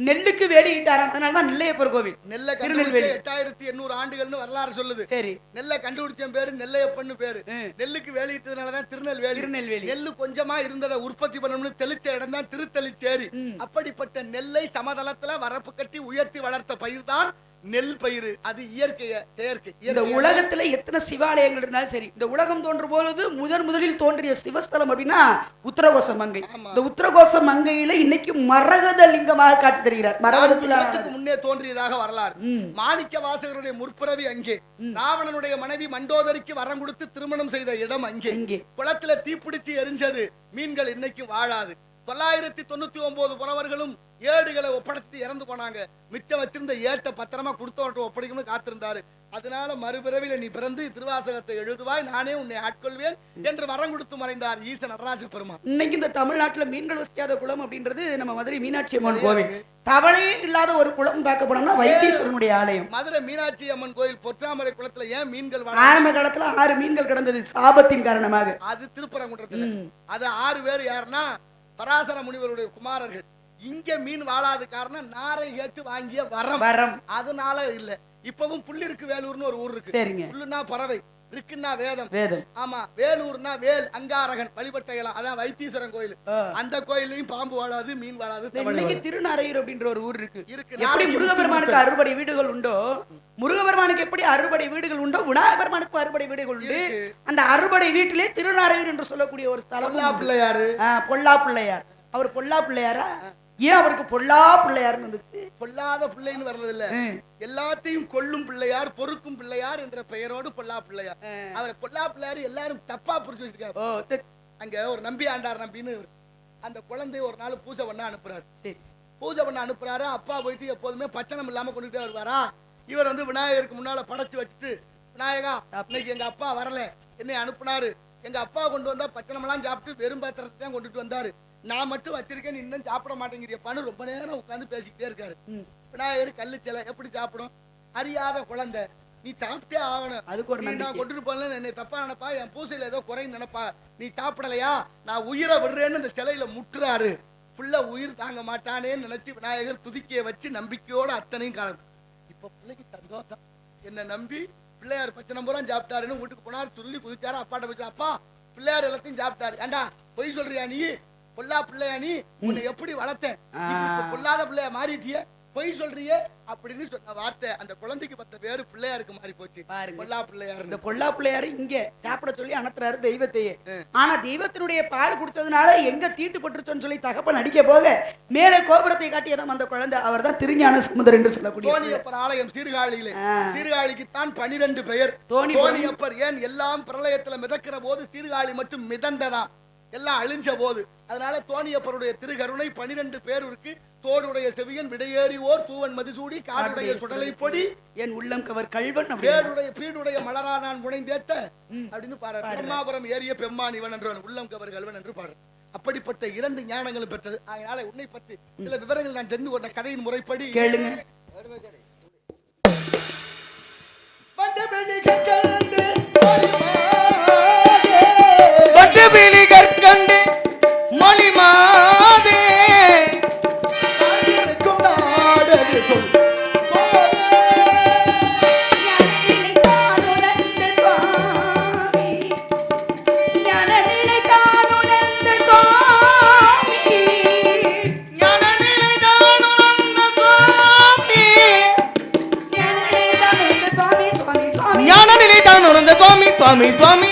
நெல்லுக்கு வேலியிட்டாராம். அதனாலதான் நெல்லையப்பர் கோவில். நெல்லை கண்டுபிடிச்ச 8800 ஆண்டுகள்னு வரலாறு சொல்லுது. சரி, நெல்லை கண்டுபிடிச்ச பேரு நெல்லையப்பன்னு பேரு. நெல்லுக்கு வேலியிட்டதுனாலதான் திருநெல்வேலி. நெல்லு கொஞ்சமா இருந்ததை உற்பத்தி பண்ணணும்னு தெளிச்ச இடம் தான் திருத்தெளிச்சேரி. அப்படிப்பட்ட நெல்லை சமதளத்துல வரப்பு கட்டி உயர்த்தி வளர்த்த பயிர் தான் நெல் பயிர். அது செயற்கை. இந்த உலகத்துல எத்தனை சிவாலயங்கள் இருந்தாலும் சரி, இந்த உலகம் தோன்றும் பொழுது முதலில் தோன்றிய சிவஸ்தலம் அப்படின்னா உத்தரகோச மங்கை. இந்த உத்தரகோச மங்கையில இன்னைக்கு மரகத லிங்கமாக காட்சி தருகிறார். மரகதத்துக்கு முன்னே தோன்றியதாக வரலாறு. மாணிக்க வாசகருடைய முற்பிறவி அங்கே. ராவணனுடைய மனைவி மண்டோதரிக்கு வரம் கொடுத்து திருமணம் செய்த இடம் அங்கே. குளத்துல தீப்பிடிச்சு எரிஞ்சது. மீன்கள் இன்னைக்கும் வாழாது. 999 புறவர்களும் ஏடுகளை ஒப்படைச்சிட்டு இறந்து போனாங்க. மிச்சம் வச்சிருந்த ஏட்டை பத்திரமா கொடுத்தவர்கிட்ட ஒப்படைக்கணும்னு காத்திருந்தாரு. அதனால மறுபிறவில நீ பிறந்து திருவாசகத்தை எழுதுவாய், நானே உன்னை ஆட்கொள்வேன் என்று வரம் கொடுத்து மறைந்தார் ஈச நடராஜ பெருமான். இன்னைக்கு இந்த தமிழ்நாட்டுல மீன்கள் வசிக்காத குளம் அப்படின்றது நம்ம மதுரை மீனாட்சி அம்மன் கோவில். தவளையே இல்லாத ஒரு குளம் பார்க்க போனோம்னா வைத்தீஸ்வரனுடைய ஆலயம். மதுரை மீனாட்சி அம்மன் கோயில் பொற்றாமரை குளத்துல ஏன் மீன்கள் ஆரம்ப காலத்துல 6 மீன்கள் கிடந்தது சாபத்தின் காரணமாக. அது திருப்பரங்குன்றத்துல. அது 6 பேர் யாருன்னா பராசர முனிவருடைய குமாரர்கள். இங்க மீன் வாழாத காரணம் நாரை கேட்டு வாங்கிய வரம். அதனால இல்ல. இப்பவும் புள்ளிருக்கு வேலூர்னு ஒரு ஊர் இருக்கு. புல்லுனா பறவை, இருக்குன்னா வேதம். ஆமா, வேலூர்னா வேல் அங்காரகன் வழிபட்ட இடம். அதான் வைத்தீஸ்வரன் கோயில். அந்த கோயிலையும் பாம்பு வாழாது, மீன் வாழாது. திருநாரையூர் அப்படின்ற ஒரு ஊர் இருக்கு. எப்படி முருகபெருமானுக்கு 60 வீடுகள் உண்டோ, முருகபெருமானுக்கு எப்படி 60 வீடுகள் உண்டோ, விநாயகபெருமானுக்கு 60 வீடுகள் உண்டு. அந்த 60 வீட்டிலே திருநாரையூர் என்று சொல்லக்கூடிய ஒரு ஸ்தலம். பொல்லா பிள்ளையார். அவர் பொல்லா பிள்ளையாரா? ஏன் அவருக்கு பொல்லா பிள்ளையார் வந்துச்சு? பொல்லாத பிள்ளைன்னு வர்றது இல்ல, எல்லாத்தையும் கொல்லும் பிள்ளையார், பொறுக்கும் பிள்ளையார் என்ற பெயரோடு பொல்லா பிள்ளையார். அவர் பொல்லா பிள்ளையார் எல்லாரும் தப்பா புரிச்சு வச்சிருக்காரு. அங்க ஒரு நம்பி ஆண்டார் நம்பின்னு அந்த குழந்தை ஒரு நாள் பூஜை பண்ண அனுப்புறாரு. பூஜை பண்ண அனுப்புறாரு. அப்பா போயிட்டு எப்போதுமே பச்சனம் இல்லாம கொண்டுட்டே வருவாரா. இவர் வந்து விநாயகருக்கு முன்னால படைச்சு வச்சுட்டு, விநாயகா இன்னைக்கு எங்க அப்பா வரல, என்னை அனுப்புனாரு. எங்க அப்பா கொண்டு வந்தா பச்சனம் எல்லாம் சாப்பிட்டு வெறும் பாத்திரத்தை தான் கொண்டுட்டு வந்தாரு. நான் மட்டும் வச்சிருக்கேன், இன்னும் சாப்பிட மாட்டேங்கிறியப்பான்னு ரொம்ப நேரம் உட்காந்து பேசிக்கிட்டே இருக்காரு. விநாயகர் கல்லு சிலை எப்படி சாப்பிடும்? அறியாத குழந்தை, நீ சாப்பிட்டே ஆகணும். அதுக்கு ஒரு நான் கொண்டுட்டு போல என்னை தப்பா நினைப்பா, என் பூசையில ஏதோ குறைன்னு நினைப்பா, நீ சாப்பிடலையா நான் உயிரை விடுறேன்னு இந்த சிலையில முட்டுறாரு. புள்ள உயிர் தாங்க மாட்டானேன்னு நினைச்சு விநாயகர் துதிக்கைய வச்சு நம்பிக்கையோட அத்தனையும் காலம். இப்ப பிள்ளைக்கு சந்தோஷம். என்ன நம்பி பிள்ளையார் பச்சை நம்புறான் சாப்பிட்டாருன்னு வீட்டுக்கு போனாரு. துள்ளி குதிச்சாரு. அப்பாட்ட போச்சு, அப்பா பிள்ளையார் எல்லாத்தையும் சாப்பிட்டாரு. ஏண்டா பொய் சொல்றியா நீ? பொல்லா பிள்ளையா நீ? உன்னை எப்படி வளர்த்தேன்? பொல்லாத பிள்ளையா மாறிட்டிய, பொய் சொல்றியே அப்படின்னு சொன்ன வார்த்தை அந்த குழந்தைக்கு 10 பேரு பிள்ளையாருக்கு மாறி போச்சு. பொல்லா பிள்ளையார். இந்த பொல்லா பிள்ளையாரு இங்க சாப்பிட சொல்லி அனுப்புறாரு தெய்வத்தையே. ஆனா தெய்வத்தினுடைய பால் குடிச்சதுனால எங்க தீட்டு பட்டுருச்சோன்னு சொல்லி தகப்பன் அடிக்க போக மேலே கோபுரத்தை காட்டியதான் அந்த குழந்தை. அவர் தான் திருஞான சமுதர் என்று சொல்லக்கூடிய தோணியப்பர் ஆலயம் சீர்காழியிலே. சீர்காழிக்குத்தான் 12 பெயர். தோணியப்பர் ஏன் எல்லாம் பிரளயத்துல மிதக்கிற போது சீர்காழி மட்டும் மிதந்ததாம், எல்லாம் அழிஞ்ச போது. அதனால தோணியப்பருடைய திருகருணை 12 பேர் இருக்கு. தோடுடைய செவியன், விடையேறி ஓர் தூவன் மதிசூடி, காடுடைய சுடலை பொடி, என் உள்ளம் கவர் கல்வன், பீடுடைய மலரா நான் முனைந்தேத்த அப்படின்னு பாரு. பிரம்மாபுரம் ஏறிய பெம்மான் இவன் என்றவன், உள்ளம் கவர் கல்வன் என்று பாரு. அப்படிப்பட்ட 2 ஞானங்களும் பெற்றது. அதனால உன்னை பற்றி சில விவரங்கள் நான் தெரிந்து கொண்ட கதையின் முறைப்படி கேளுங்க. வட்டபிலி கற்கண்டு மொழிமாதே சுவாமி சுவாமி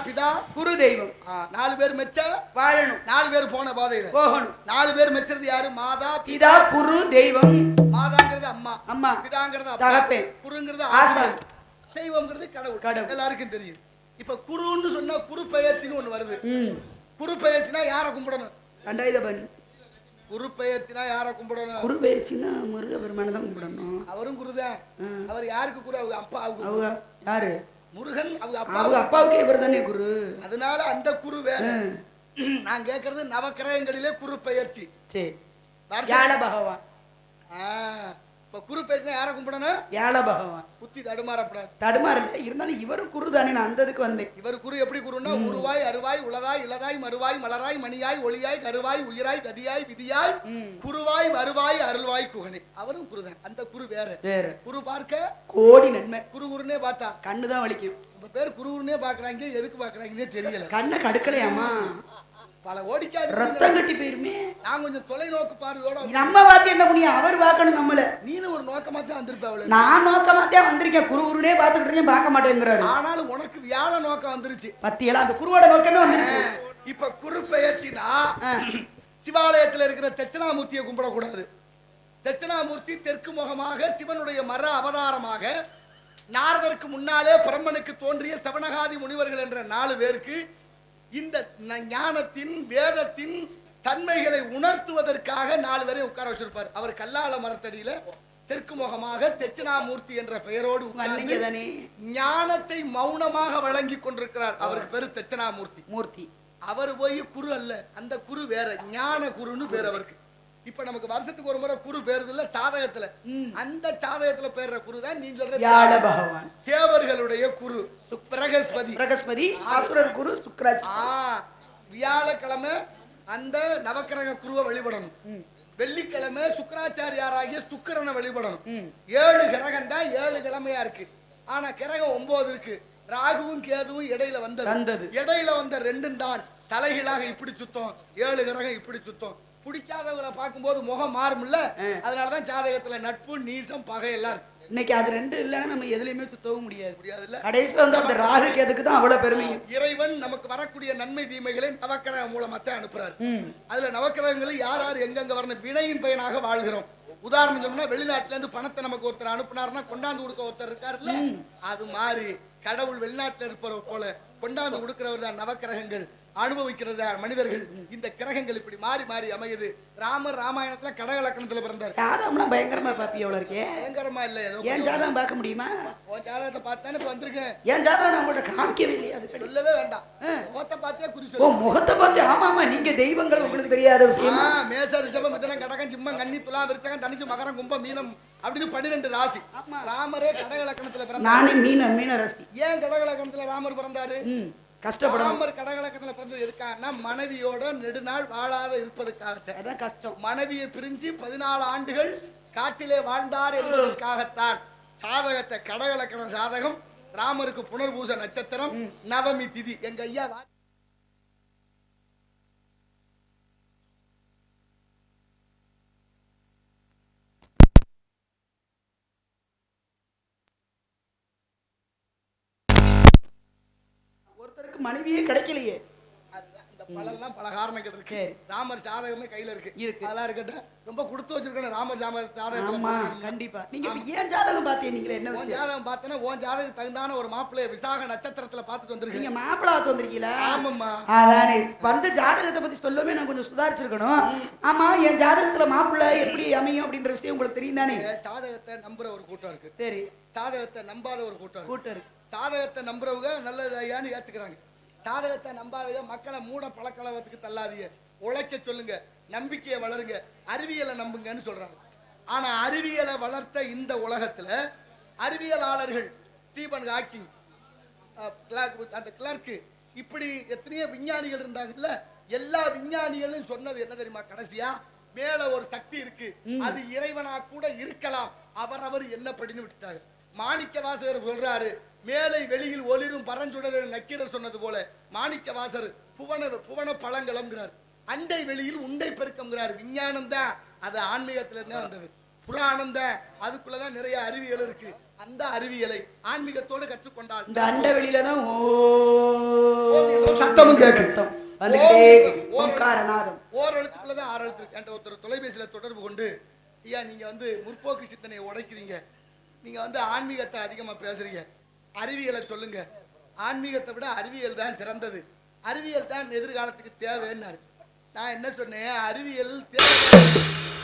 பிதா குரு தெய்வம். 4 பேர் மெச்ச வாழணும், 4 பேர் போன பாதையில போகணும். 4 பேர் மெச்சறது யாரு? மாதா பிதா குரு தெய்வம். மாதாங்கிறது அம்மா, அம்மா பிதாங்கிறது தகப்பன், குருங்கிறது ஆசான், தெய்வம்ங்கிறது கடவுள். கடவுள் எல்லாருக்கும் தெரியுது. இப்ப குருன்னு சொன்னா குரு பெயர்ச்சின்னு ஒண்ணு வருது. குரு பெயர்ச்சினா யாரை கும்பிடணும்? கண்டாயுதபன். குரு பெயர்ச்சினா யாரை கும்பிடணும்? குரு பெயர்ச்சின்னா முருக பெருமானை தான் கும்பிடணும். அவரும் குருதான். அவர் யாருக்கு குரு? அவங்க அப்பா. அவங்க யாரு? முருகன். அவங்க அப்பா. அவங்க அப்பாவுக்கே இவர் தானே குரு. அதனால அந்த குரு வேற. நான் கேக்குறது நவக்கிரகங்களிலே குரு பெயர்ச்சி. சரி, வியாழ பகவான். இப்ப குரு பெயர்ச்சினா யாரை கும்பிடணும்? வியாழ பகவான். புத்தி தடுமாறப்படாது. தடுமாறல, இருந்தாலும் இவரும் குரு தானே. நான் அந்த இதுக்கு வந்தேன். இவர் குரு எப்படி குருன்னா உருவாய் அருவாய் உளதாய் இளதாய் மறுவாய் மலராய் மணியாய் ஒளியாய் கருவாய் உயிராய் கதியாய் விதியாய் குருவாய் வருவாய் அருள்வாய் குகனே. அவரும் குருதான். அந்த குரு வேற. குரு பார்க்க கோடி நன்மை. குரு குருனே பார்த்தா கண்ணுதான் வலிக்கும். ரொம்ப பேர் குரு குருனே பாக்குறாங்க. எதுக்கு பாக்குறாங்கன்னே தெரியல. கண்ணை கடுக்கலையாமா? பல ஓடிக்காது, ரத்தம் கட்டி போயிருமே. நான் கொஞ்சம் தொலைநோக்கு பார்வையோட நம்ம பார்த்து என்ன புண்ணியம்? அவர் பார்க்கணும் நம்மள. நீனு ஒரு நோக்கமா தான் வந்திருப்ப. நான் நோக்கமாத்தான் வந்திருக்கேன். குரு குருனே பார்த்துக்கிட்டு இருக்கேன், பார்க்க மாட்டேங்கிறாரு. ஆனாலும் உனக்கு வியாழ நோக்கம் வந்துருச்சு. பத்தியெல்லாம் அந்த குருவோட நோக்கமே வந்துருச்சு. இப்ப குரு பெயர்ச்சினா சிவாலயத்துல இருக்கிற தட்சிணாமூர்த்தியை கும்பிடக்கூடாது. தட்சிணாமூர்த்தி தெற்கு முகமாக சிவனுடைய மர அவதாரமாக நாரதருக்கு முன்னாலே பிரம்மனுக்கு தோன்றிய சவணகாதி முனிவர்கள் என்ற 4 பேருக்கு இந்த ஞானத்தின் வேதத்தின் தன்மைகளை உணர்த்துவதற்காக 4 பேரை உட்கார வச்சிருப்பார். அவர் கல்லால மரத்தடியில தெற்கு முகமாக தட்சிணாமூர்த்தி என்ற பெயரோடு உட்கார்ந்து ஞானத்தை மௌனமாக வழங்கி கொண்டிருக்கிறார். அவருக்கு பேரு தட்சிணாமூர்த்தி மூர்த்தி. அவர் போய் குரு அல்ல, அந்த குரு வேற, ஞான குருன்னு பேர் அவருக்கு. இப்ப நமக்கு வருஷத்துக்கு ஒரு முறை குரு பேருதுல சாதகத்துல, அந்த சாதகத்துல பேர்ற குரு தான் நீ சொல்ற வியாழ பகவான். தேவர்களுடைய குரு பிரகஸ்பதி. பிரகஸ்பதி அசுரர் குரு சுக்கிராஜ். வியாழக்கிழமை அந்த நவக்கிரக குருவை வழிபடணும். வெள்ளிக்கிழமை சுக்கராச்சாரியாராகிய சுக்கிரனை வழிபடணும். 7 கிரகம் தான் 7 கிழமையா இருக்கு. ஆனா கிரகம் 9 இருக்கு. ராகுவும் கேதுவும் இடையில வந்தது. இடையில வந்த 2 தான் தலைகளாக இப்படி சுத்தம், 7 கிரகம் இப்படி சுத்தம். பிடிக்காதவங்களை பார்க்கும்போது முகம் மாறும்ல. அதனாலதான் ஜாதகத்துல நட்பு நீசம் பகை எல்லாம் இருக்கு. இன்னைக்கு அது 2 இல்லைன்னா நம்ம எதுலையுமே சுத்தவும் முடியாது. கடைசியில வந்து அந்த ராகு கேதுக்கு தான் அவ்வளவு பெருமை. இறைவன் நமக்கு வரக்கூடிய நன்மை தீமைகளை நவக்கிரக மூலமாத்தான் அனுப்புறாரு. அதுல நவக்கிரகங்களை யார் யார் எங்கெங்க வரணும் வினையின் பயனாக வாழ்கிறோம். உதாரணம் சொன்னா வெளிநாட்டுல இருந்து பணத்தை நமக்கு ஒருத்தர் அனுப்புனாருன்னா கொண்டாந்து கொடுக்க ஒருத்தர் இருக்காருல்ல, அது மாதிரி கடவுள் வெளிநாட்டுல இருப்பவர் போல கொண்டாந்து கொடுக்கிறவர் தான் நவக்கிரகங்கள். அனுபவிக்கிறதா மனிதர்கள். இந்த கிரகங்கள் இப்படி மாறி மாறி அமையுது. ராமர் ராமாயணத்துல கடகலக்கணத்துல பிறந்தார். ஜாதகம்னா பயங்கரமா பாப்பி எவ்வளவு இருக்கே? பயங்கரமா இல்ல, ஏதோ ஏன் ஜாதகம் பார்க்க முடியுமா? உன் ஜாதகத்தை பார்த்தானே இப்ப வந்திருக்கேன். ஏன் ஜாதகம் நான் உங்கள்ட்ட காமிக்கவே இல்லையா? அது சொல்லவே வேண்டாம். முகத்தை பார்த்தே குறி சொல்லு. ஓ முகத்தை பார்த்து. ஆமா ஆமா, நீங்க தெய்வங்கள் உங்களுக்கு தெரியாத விஷயமா? மேஷ ரிஷபம் மிதுனம் கடகம் சிம்மம் கன்னி துலாம் விருச்சிகம் தனுசு மகரம் கும்பம் மீனம் அப்படின்னு 12 ராசி. ராமரே கடகலக்கணத்துல பிறந்தார். நானே மீன ராசி. ஏன் கடகலக்கணத்துல ராமர் பிறந்தாரு? கஷ்டப்படாம கடகலக்கத்துல பிறந்தது எதுக்காகனா மனைவியோட நெடுநாள் வாழாத இருப்பதற்காகத்தான். கஷ்டம். மனைவியை பிரிஞ்சு 14 ஆண்டுகள் காட்டிலே வாழ்ந்தார் என்பதற்காகத்தான். சாதகத்தை கடகலக்கண சாதகம். ராமருக்கு புனர்பூச நட்சத்திரம், நவமி திதி. எங்க ஐயா மனைவியே கிடைக்கலையே. பலெல்லாம் பல காரணங்கள் இருக்கு. ராமர் ஜாதகமே கையில இருக்கு. அதெல்லாம் இருக்கட்டும். ரொம்ப கொடுத்து வச்சிருக்கணும் ராமர் ஜாதகம். கண்டிப்பா. நீங்க ஏன் ஜாதகம் பார்த்தீங்க? நீங்க என்ன ஜாதகம் பார்த்தேன்னா உன் ஜாதகம் தகுந்தான ஒரு மாப்பிள்ளை விசாக நட்சத்திரத்துல பார்த்துட்டு வந்திருக்கீங்க. நீங்க மாப்பிள்ளை பார்த்து வந்திருக்கீங்களா? ஆமாம்மா. அதானே வந்து ஜாதகத்தை பத்தி சொல்லவே நான் கொஞ்சம் சுதாரிச்சிருக்கணும். ஆமா, என் ஜாதகத்துல மாப்பிள்ளை எப்படி அமையும் அப்படின்ற விஷயம் உங்களுக்கு தெரியும் தானே? ஜாதகத்தை நம்புற ஒரு கூட்டம் இருக்கு. சரி. ஜாதகத்தை நம்பாத ஒரு கூட்டம் இருக்கு. சாதகத்தை நம்புறவங்க நல்லது ஐயான்னு ஏத்துக்கிறாங்க. சாதகத்தை நம்பாதீங்க. மக்களை மூட பழக்கலவத்துக்கு தள்ளாதீங்க. உழைக்க சொல்லுங்க, நம்பிக்கையை வளருங்க, அறிவியலை நம்புங்கன்னு சொல்றாங்க. ஆனா அறிவியலை வளர்த்த இந்த உலகத்துல அறிவியலாளர்கள் ஸ்டீபன் ஹாக்கிங், அந்த கிளார்க், இப்படி எத்தனையோ விஞ்ஞானிகள் இருந்தாங்கல்ல. எல்லா விஞ்ஞானிகளும் சொன்னது என்ன தெரியுமா? கடைசியா மேல ஒரு சக்தி இருக்கு, அது இறைவனா கூட இருக்கலாம், அவரவர் என்னப்படின்னு விட்டுட்டாங்க. மாணிக்க வாசகர் சொல்றாரு, மேலை வெளியில் ஒளிரும் பரஞ்சுடர் நக்கீரர் சொன்னது போல மாணிக்க வாசகர் புவன பழங்கலம்ங்கிறார். அண்டை வெளியில் உண்டை பெருக்கம்ங்கிறார். விஞ்ஞானம் தான் அது ஆன்மீகத்துல இருந்தே வந்தது. புராணம் தான், அதுக்குள்ளதான் நிறைய அறிவியல் இருக்கு. அந்த அறிவியலை ஆன்மீகத்தோடு கற்றுக்கொண்டால் இந்த அண்ட வெளியில தான் சத்தமும் கேக்கு. சத்தம் வந்துட்டே ஓங்காரநாதம். ஓர் எழுத்துக்குள்ளதான் 6 எழுத்து. என்கிட்ட ஒருத்தர் தொலைபேசியில தொடர்பு கொண்டு, ஐயா நீங்க வந்து முற்போக்கு சிந்தனையை உடைக்கிறீங்க, நீங்க வந்து ஆன்மீகத்தை அதிகமா பேசுறீங்க, அறிவியலை சொல்லுங்க, ஆன்மீகத்தை விட அறிவியல் தான் சிறந்தது, அறிவியல் தான் எதிர்காலத்துக்கு தேவைன்னு. நான் என்ன சொன்னேன், அறிவியல் தேவை,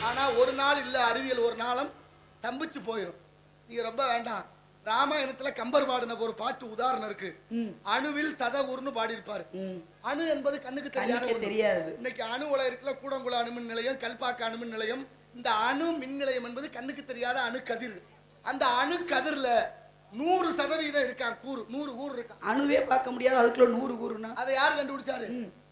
ஆனா ஒரு நாள் இல்ல, அறிவியல் ஒரு நாளும் தம்பிச்சு போயிடும். நீங்க ரொம்ப வேண்டாம். ராமாயணத்துல கம்பர் பாடின ஒரு பாட்டு உதாரணம் இருக்கு. அணுவில் சதவுர்னு பாடி இருப்பாரு. அணு என்பது கண்ணுக்கு தெரியாது. இன்னைக்கு அணு உலக இருக்குல்ல, கூடங்குள அணுமின் நிலையம், கல்பாக்க அணுமின் நிலையம். இந்த அணு மின் நிலையம் என்பது கண்ணுக்கு தெரியாத அணு கதிர். அந்த அணு கதிர்ல 100% இருக்கான் கூறு, 100 கூறு இருக்கான். அணுவே பார்க்க முடியாது, அதுக்குள்ள 100 கூறுனா அதை யாரு கண்டுபிடிச்சாரு?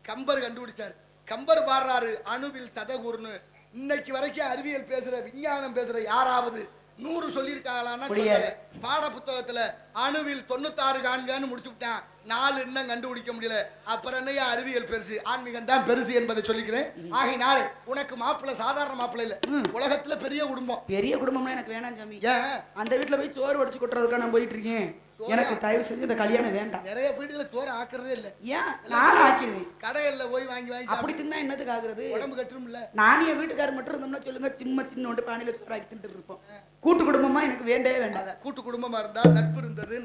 கம்பர் கண்டுபிடிச்சாரு. கம்பர் பாடுறாரு அணுவில் சதகூர்னு. இன்னைக்கு வரைக்கும் அறிவியல் பேசுற, விஞ்ஞானம் பேசுற யாராவது 100 சொல்லியிருக்காங்களான்னா சொல்லல. பாட புத்தகத்துல அணுவில் 96 காண்கன்னு முடிச்சு விட்டான், 4 இன்னும் கண்டுபிடிக்க முடியல. அப்புறம் என்னையா அறிவியல் பெருசு, ஆன்மீகம் தான் பெருசு என்பதை சொல்லிக்கிறேன். ஆகையினாலே உனக்கு மாப்பிள்ளை சாதாரண மாப்பிள்ளை இல்ல, உலகத்துல பெரிய குடும்பம். பெரிய குடும்பம்னா எனக்கு வேணாம் சாமி. அந்த வீட்டுல போய் சோறு வடிச்சு கொட்டுறதுக்காக நான் போயிட்டு இருக்கேன். எனக்கு தயவு செஞ்சு இந்த கல்யாணம் வேண்டாம். நிறைய வீட்டுல சோறு ஆக்குறதே இல்ல. ஏன் நான் ஆக்கிடுவேன், கடையில போய் வாங்கி வாங்கி அப்படி தின்னா என்னதுக்கு ஆகுறது, உடம்பு கட்டுரும் இல்ல. நானே என் வீட்டுக்காரர் மட்டும் இருந்தோம்னா சொல்லுங்க, சின்ன ஒன்று பானையில சோறு ஆக்கி தின்ட்டு இருப்போம். கூட்டு குடும்பமா எனக்கு வேண்டவே வேண்டாம். கூட்டு குடும்பமா இருந்தா நட்பு இருந்தது,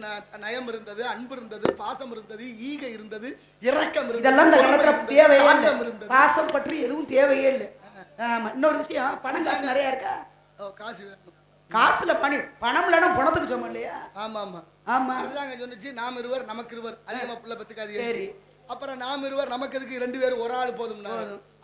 நயம் இருந்தது, அன்பு இருந்தது, பாசம் இருந்தது, ஈகை இருந்தது, இரக்கம் இருந்தது. இதெல்லாம் இந்த காலத்துல தேவையே இல்லை. பாசம் பற்றி எதுவும் தேவையே இல்லை. ஆமா, இன்னொரு விஷயம், பணம் காசு நிறைய இருக்கா? காசு வேணும். காசுல பணம் இல்லைன்னா பணத்துக்கு சமம் இல்லையா? ஆமா ஆமா ஆமா, அதுதாங்க சொன்னிச்சு. நாம் இருவர் நமக்கு இருவர், அதிகமா பிள்ளை பத்துக்காது. அப்புறம் நாம் இருவர் நமக்கு எதுக்கு 2 பேரும் ஒரு ஆள் போதும்னா,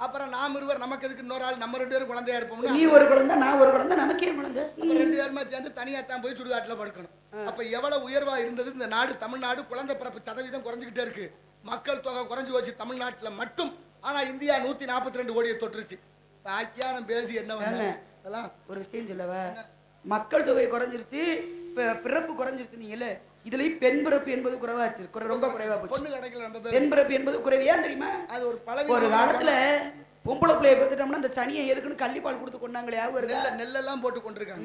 அப்புறம் நாம் இருவர் நமக்கு எதுக்கு இன்னொரு ஆள், நம்ம 2 பேரும் குழந்தையா இருப்போம்னா, நீ ஒரு குழந்தை நான் ஒரு குழந்தை, நமக்கே குழந்தை. நம்ம 2 பேருமா சேர்ந்து தனியா தான் போய் சுடுகாட்டுல படுக்கணும். அப்ப எவ்வளவு உயர்வா இருந்தது இந்த நாடு. தமிழ்நாடு குழந்தை பிறப்பு சதவீதம் குறைஞ்சுக்கிட்டே இருக்கு, மக்கள் தொகை குறைஞ்சு போச்சு தமிழ்நாட்டுல மட்டும். ஆனா இந்தியா 142 கோடியை தொற்றுச்சு. ஆக்கியானம் பேசி என்ன பண்ண அதெல்லாம் ஒரு விஷயம் சொல்லவா, மக்கள் தொகை குறைஞ்சிருச்சு, பிறப்பு குறைஞ்சிருச்சு. நீங்களே இதுலயும் பெண் பிறப்பு என்பது குறைவாச்சு, ரொம்ப குறைவா போச்சு. பெண் பிறப்பு என்பது குறைவையா தெரியுமா? அது ஒரு காலத்துல பொம்பளை பிள்ளைய பார்த்துட்டோம்னா இந்த சனியை எதுக்குன்னு கள்ளிப்பால் கொடுத்து கொண்டாங்களே, நெல்லெல்லாம் போட்டு கொண்டிருக்காங்க.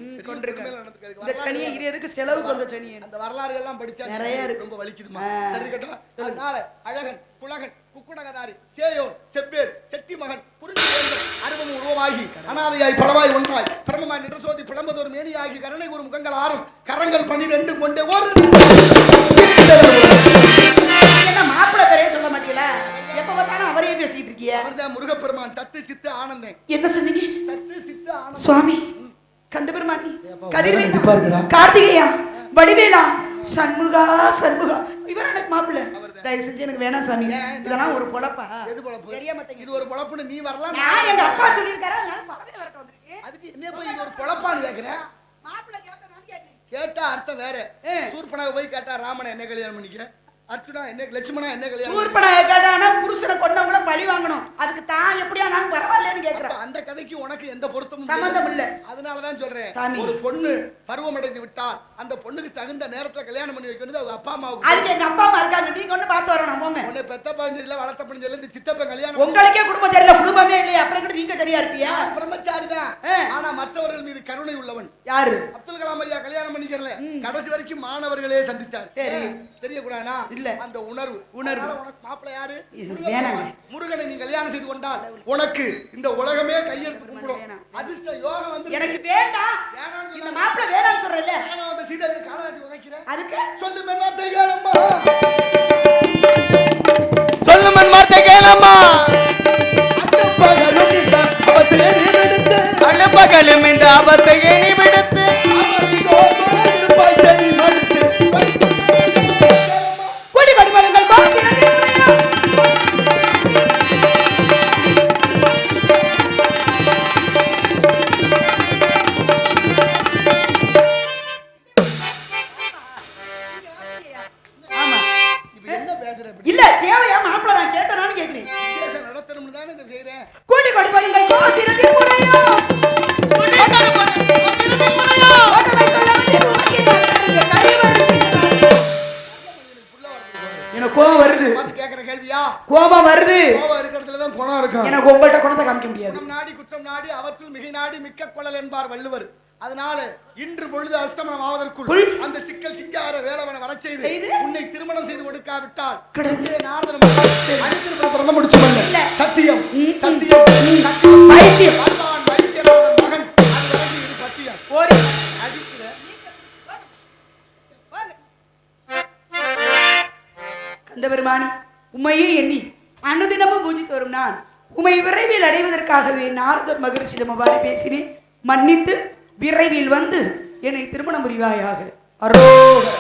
இந்த சனியை இது எதுக்கு செலவுக்கு வந்த சனியை, அந்த வரலாறுகள் எல்லாம் படிச்சா நிறைய ரொம்ப வலிக்குதுமா. சரி கட்டா. அதனால அழகன் குலகன் குக்குடகதாரி சேயோன் செப்பேர் செட்டி மகன் புரிந்து அருவம் உருவமாகி அனாதையாய் பலவாய் ஒன்றாய் பிரமமாய் நிறசோதி பிளம்பதோர் மேனியாகி கருணை ஒரு முகங்கள் 6 கரங்கள் 12 கொண்டே ஒரு மாப்பிள்ளை பேரே சொல்ல மாட்டீங்களா? எப்ப பார்த்தாலும் அவரே பேசிட்டு இருக்கியா? அவர்தான் முருகப்பெருமான். சத்து சித்து ஆனந்தன். என்ன சொன்னீங்க? சத்து சித்து ஆனந்தன். சுவாமி கந்தபெருமானி, கதிர்வேலா, கார்த்திகேயா, வடிவேலா, சண்முகா சண்முகா, இவர் எனக்கு மாப்பிள்ளை. தயவு செஞ்சு எனக்கு வேணாம் சாமி, இதெல்லாம் ஒரு பொழப்பா? எது பொழப்பு? இது ஒரு பொழப்புன்னு நீ வரலாம். நான் எங்க அப்பா சொல்லியிருக்காரு, அதனால பறவை வரட்டு வந்திருக்கேன். அதுக்கு என்ன போய் இது ஒரு பொழப்பான்னு கேக்குறேன்? மாப்பிள்ளை கேட்டா நான் கேட்கிறேன். கேட்டா அர்த்தம் வேற. சூர்பனக போய் கேட்டா ராமனை என்ன கல்யாணம் பண்ணிக்க, அர்ச்சுனா என்ன, லட்சுமணா என்ன கல்யாணம், சூர்பனக கேட்டானா புருஷனை கொண்டவங்கள பழி வாங்கணும், அதுக்கு தான் எப்படியா நான் பரவாயில்லைன்னு கேக்குறேன். அந்த கதைக்கு உனக்கு எந்த பொருத்தமும் சம்பந்தம் இல்ல. அதனால தான் சொல்றேன், ஒரு பொண்ணு பருவமடைந்து விட்டால் அந்த பொண்ணுக்கு தகுந்த நேரத்துல கல்யாணம் பண்ணி வைக்கணும். அவங்க அப்பா அம்மாவுக்கு, அதுக்கு எங்க அப்பா அம்மா இருக்காங்க, நீங்க ஒண்ணு பார்த்து வரணும். போங்க. உன்னை பெத்த பஞ்சரில வளர்த்த பஞ்சரில இந்த சித்தப்பன் கல்யாணம், உங்களுக்கே குடும்பம் சரியில்லை, குடும்பமே இல்லையா, அப்புறம் கூட நீங்க சரியா இருப்பியா? பிரம்மச்சாரி தான், ஆனா மற்றவர்கள் மீது கருணை உள்ளவன். யாரு? அப்துல் கலாம் ஐயா கல்யாணம் பண்ணிக்கிறல, கடைசி வரைக்கும் மாணவர்களே சந்திச்சார். தெரியக்கூடாதுனா இல்ல, அந்த உணர்வு. உனக்கு மாப்பிள்ளை யாரு? முருகனை நீ கல்யாணம் செய்து கொண்டால் உனக்கு இந்த உலகமே கையெடுத்து கும்பிடும். அதிர்ஷ்ட யோகம் வந்து எனக்கு வேண்டாம், இந்த மாப்பிள்ளை வேணாம்னு சொல்றல, நான் அந்த சீதாவை காலாட்டி உதைக்கிறேன். அதுக்கு சொல்லு மன் வார்த்தை கேளம்மா, சொல்லு மன் வார்த்தை கேளம்மா, அனுப்பகலும் இந்த ஆபத்தையே நீ விடுத்து கொடி வடிவங்கள் கோத்திரத்தில் இல்ல தேவையா மாப்பிள்ளை நான் கேட்டேனான்னு கேக்குறேன். விசேஷம் நடத்தணும்னு தானே இத செய்றேன். கூட்டி கொடுப்பீங்கள் கோத்திரத்தில் முறையோ, கூட்டி கொடுப்பீங்கள் கோத்திரத்தில் முறையோ, ஓட்டமை சொல்லவில்லை உனக்கு நான் கரிவரி செய்யலாம். எனக்கு கோபம் வருது. பாத்து கேக்குற கேள்வியா? கோபம் வருது. கோபம் இருக்கிறதுல தான் குணம் இருக்கும். எனக்கு உங்கள்ட்ட குணத்தை காமிக்க முடியாது. குணம் நாடி குற்றம் நாடி அவற்றுள் மிகை நாடி மிக்க கொள்ளல் என்பார் வள்ளுவர். அதனால இன்று பொழுது அஸ்தமனம் ஆவதற்குள் அந்த சிக்கல் சிங்கார வேலவனை வர செய்து உன்னை திருமணம் செய்து கொடுக்காவிட்டால் சத்தியம் சத்தியம் வைத்தியம் வைத்தியநாதன் மகன் அது வரைக்கும் இது பத்தியம் அடிக்கிற கந்தபெருமானி உமையே எண்ணி அனுதினமும் பூஜித்து வரும் நான் உமை விரைவில் அடைவதற்காகவே நாரதர் மகரிஷியிடம் அவ்வாறு பேசினேன். மன்னித்து விரைவில் வந்து என்னை திருமணம் புரிவாயாக. அரோகரா.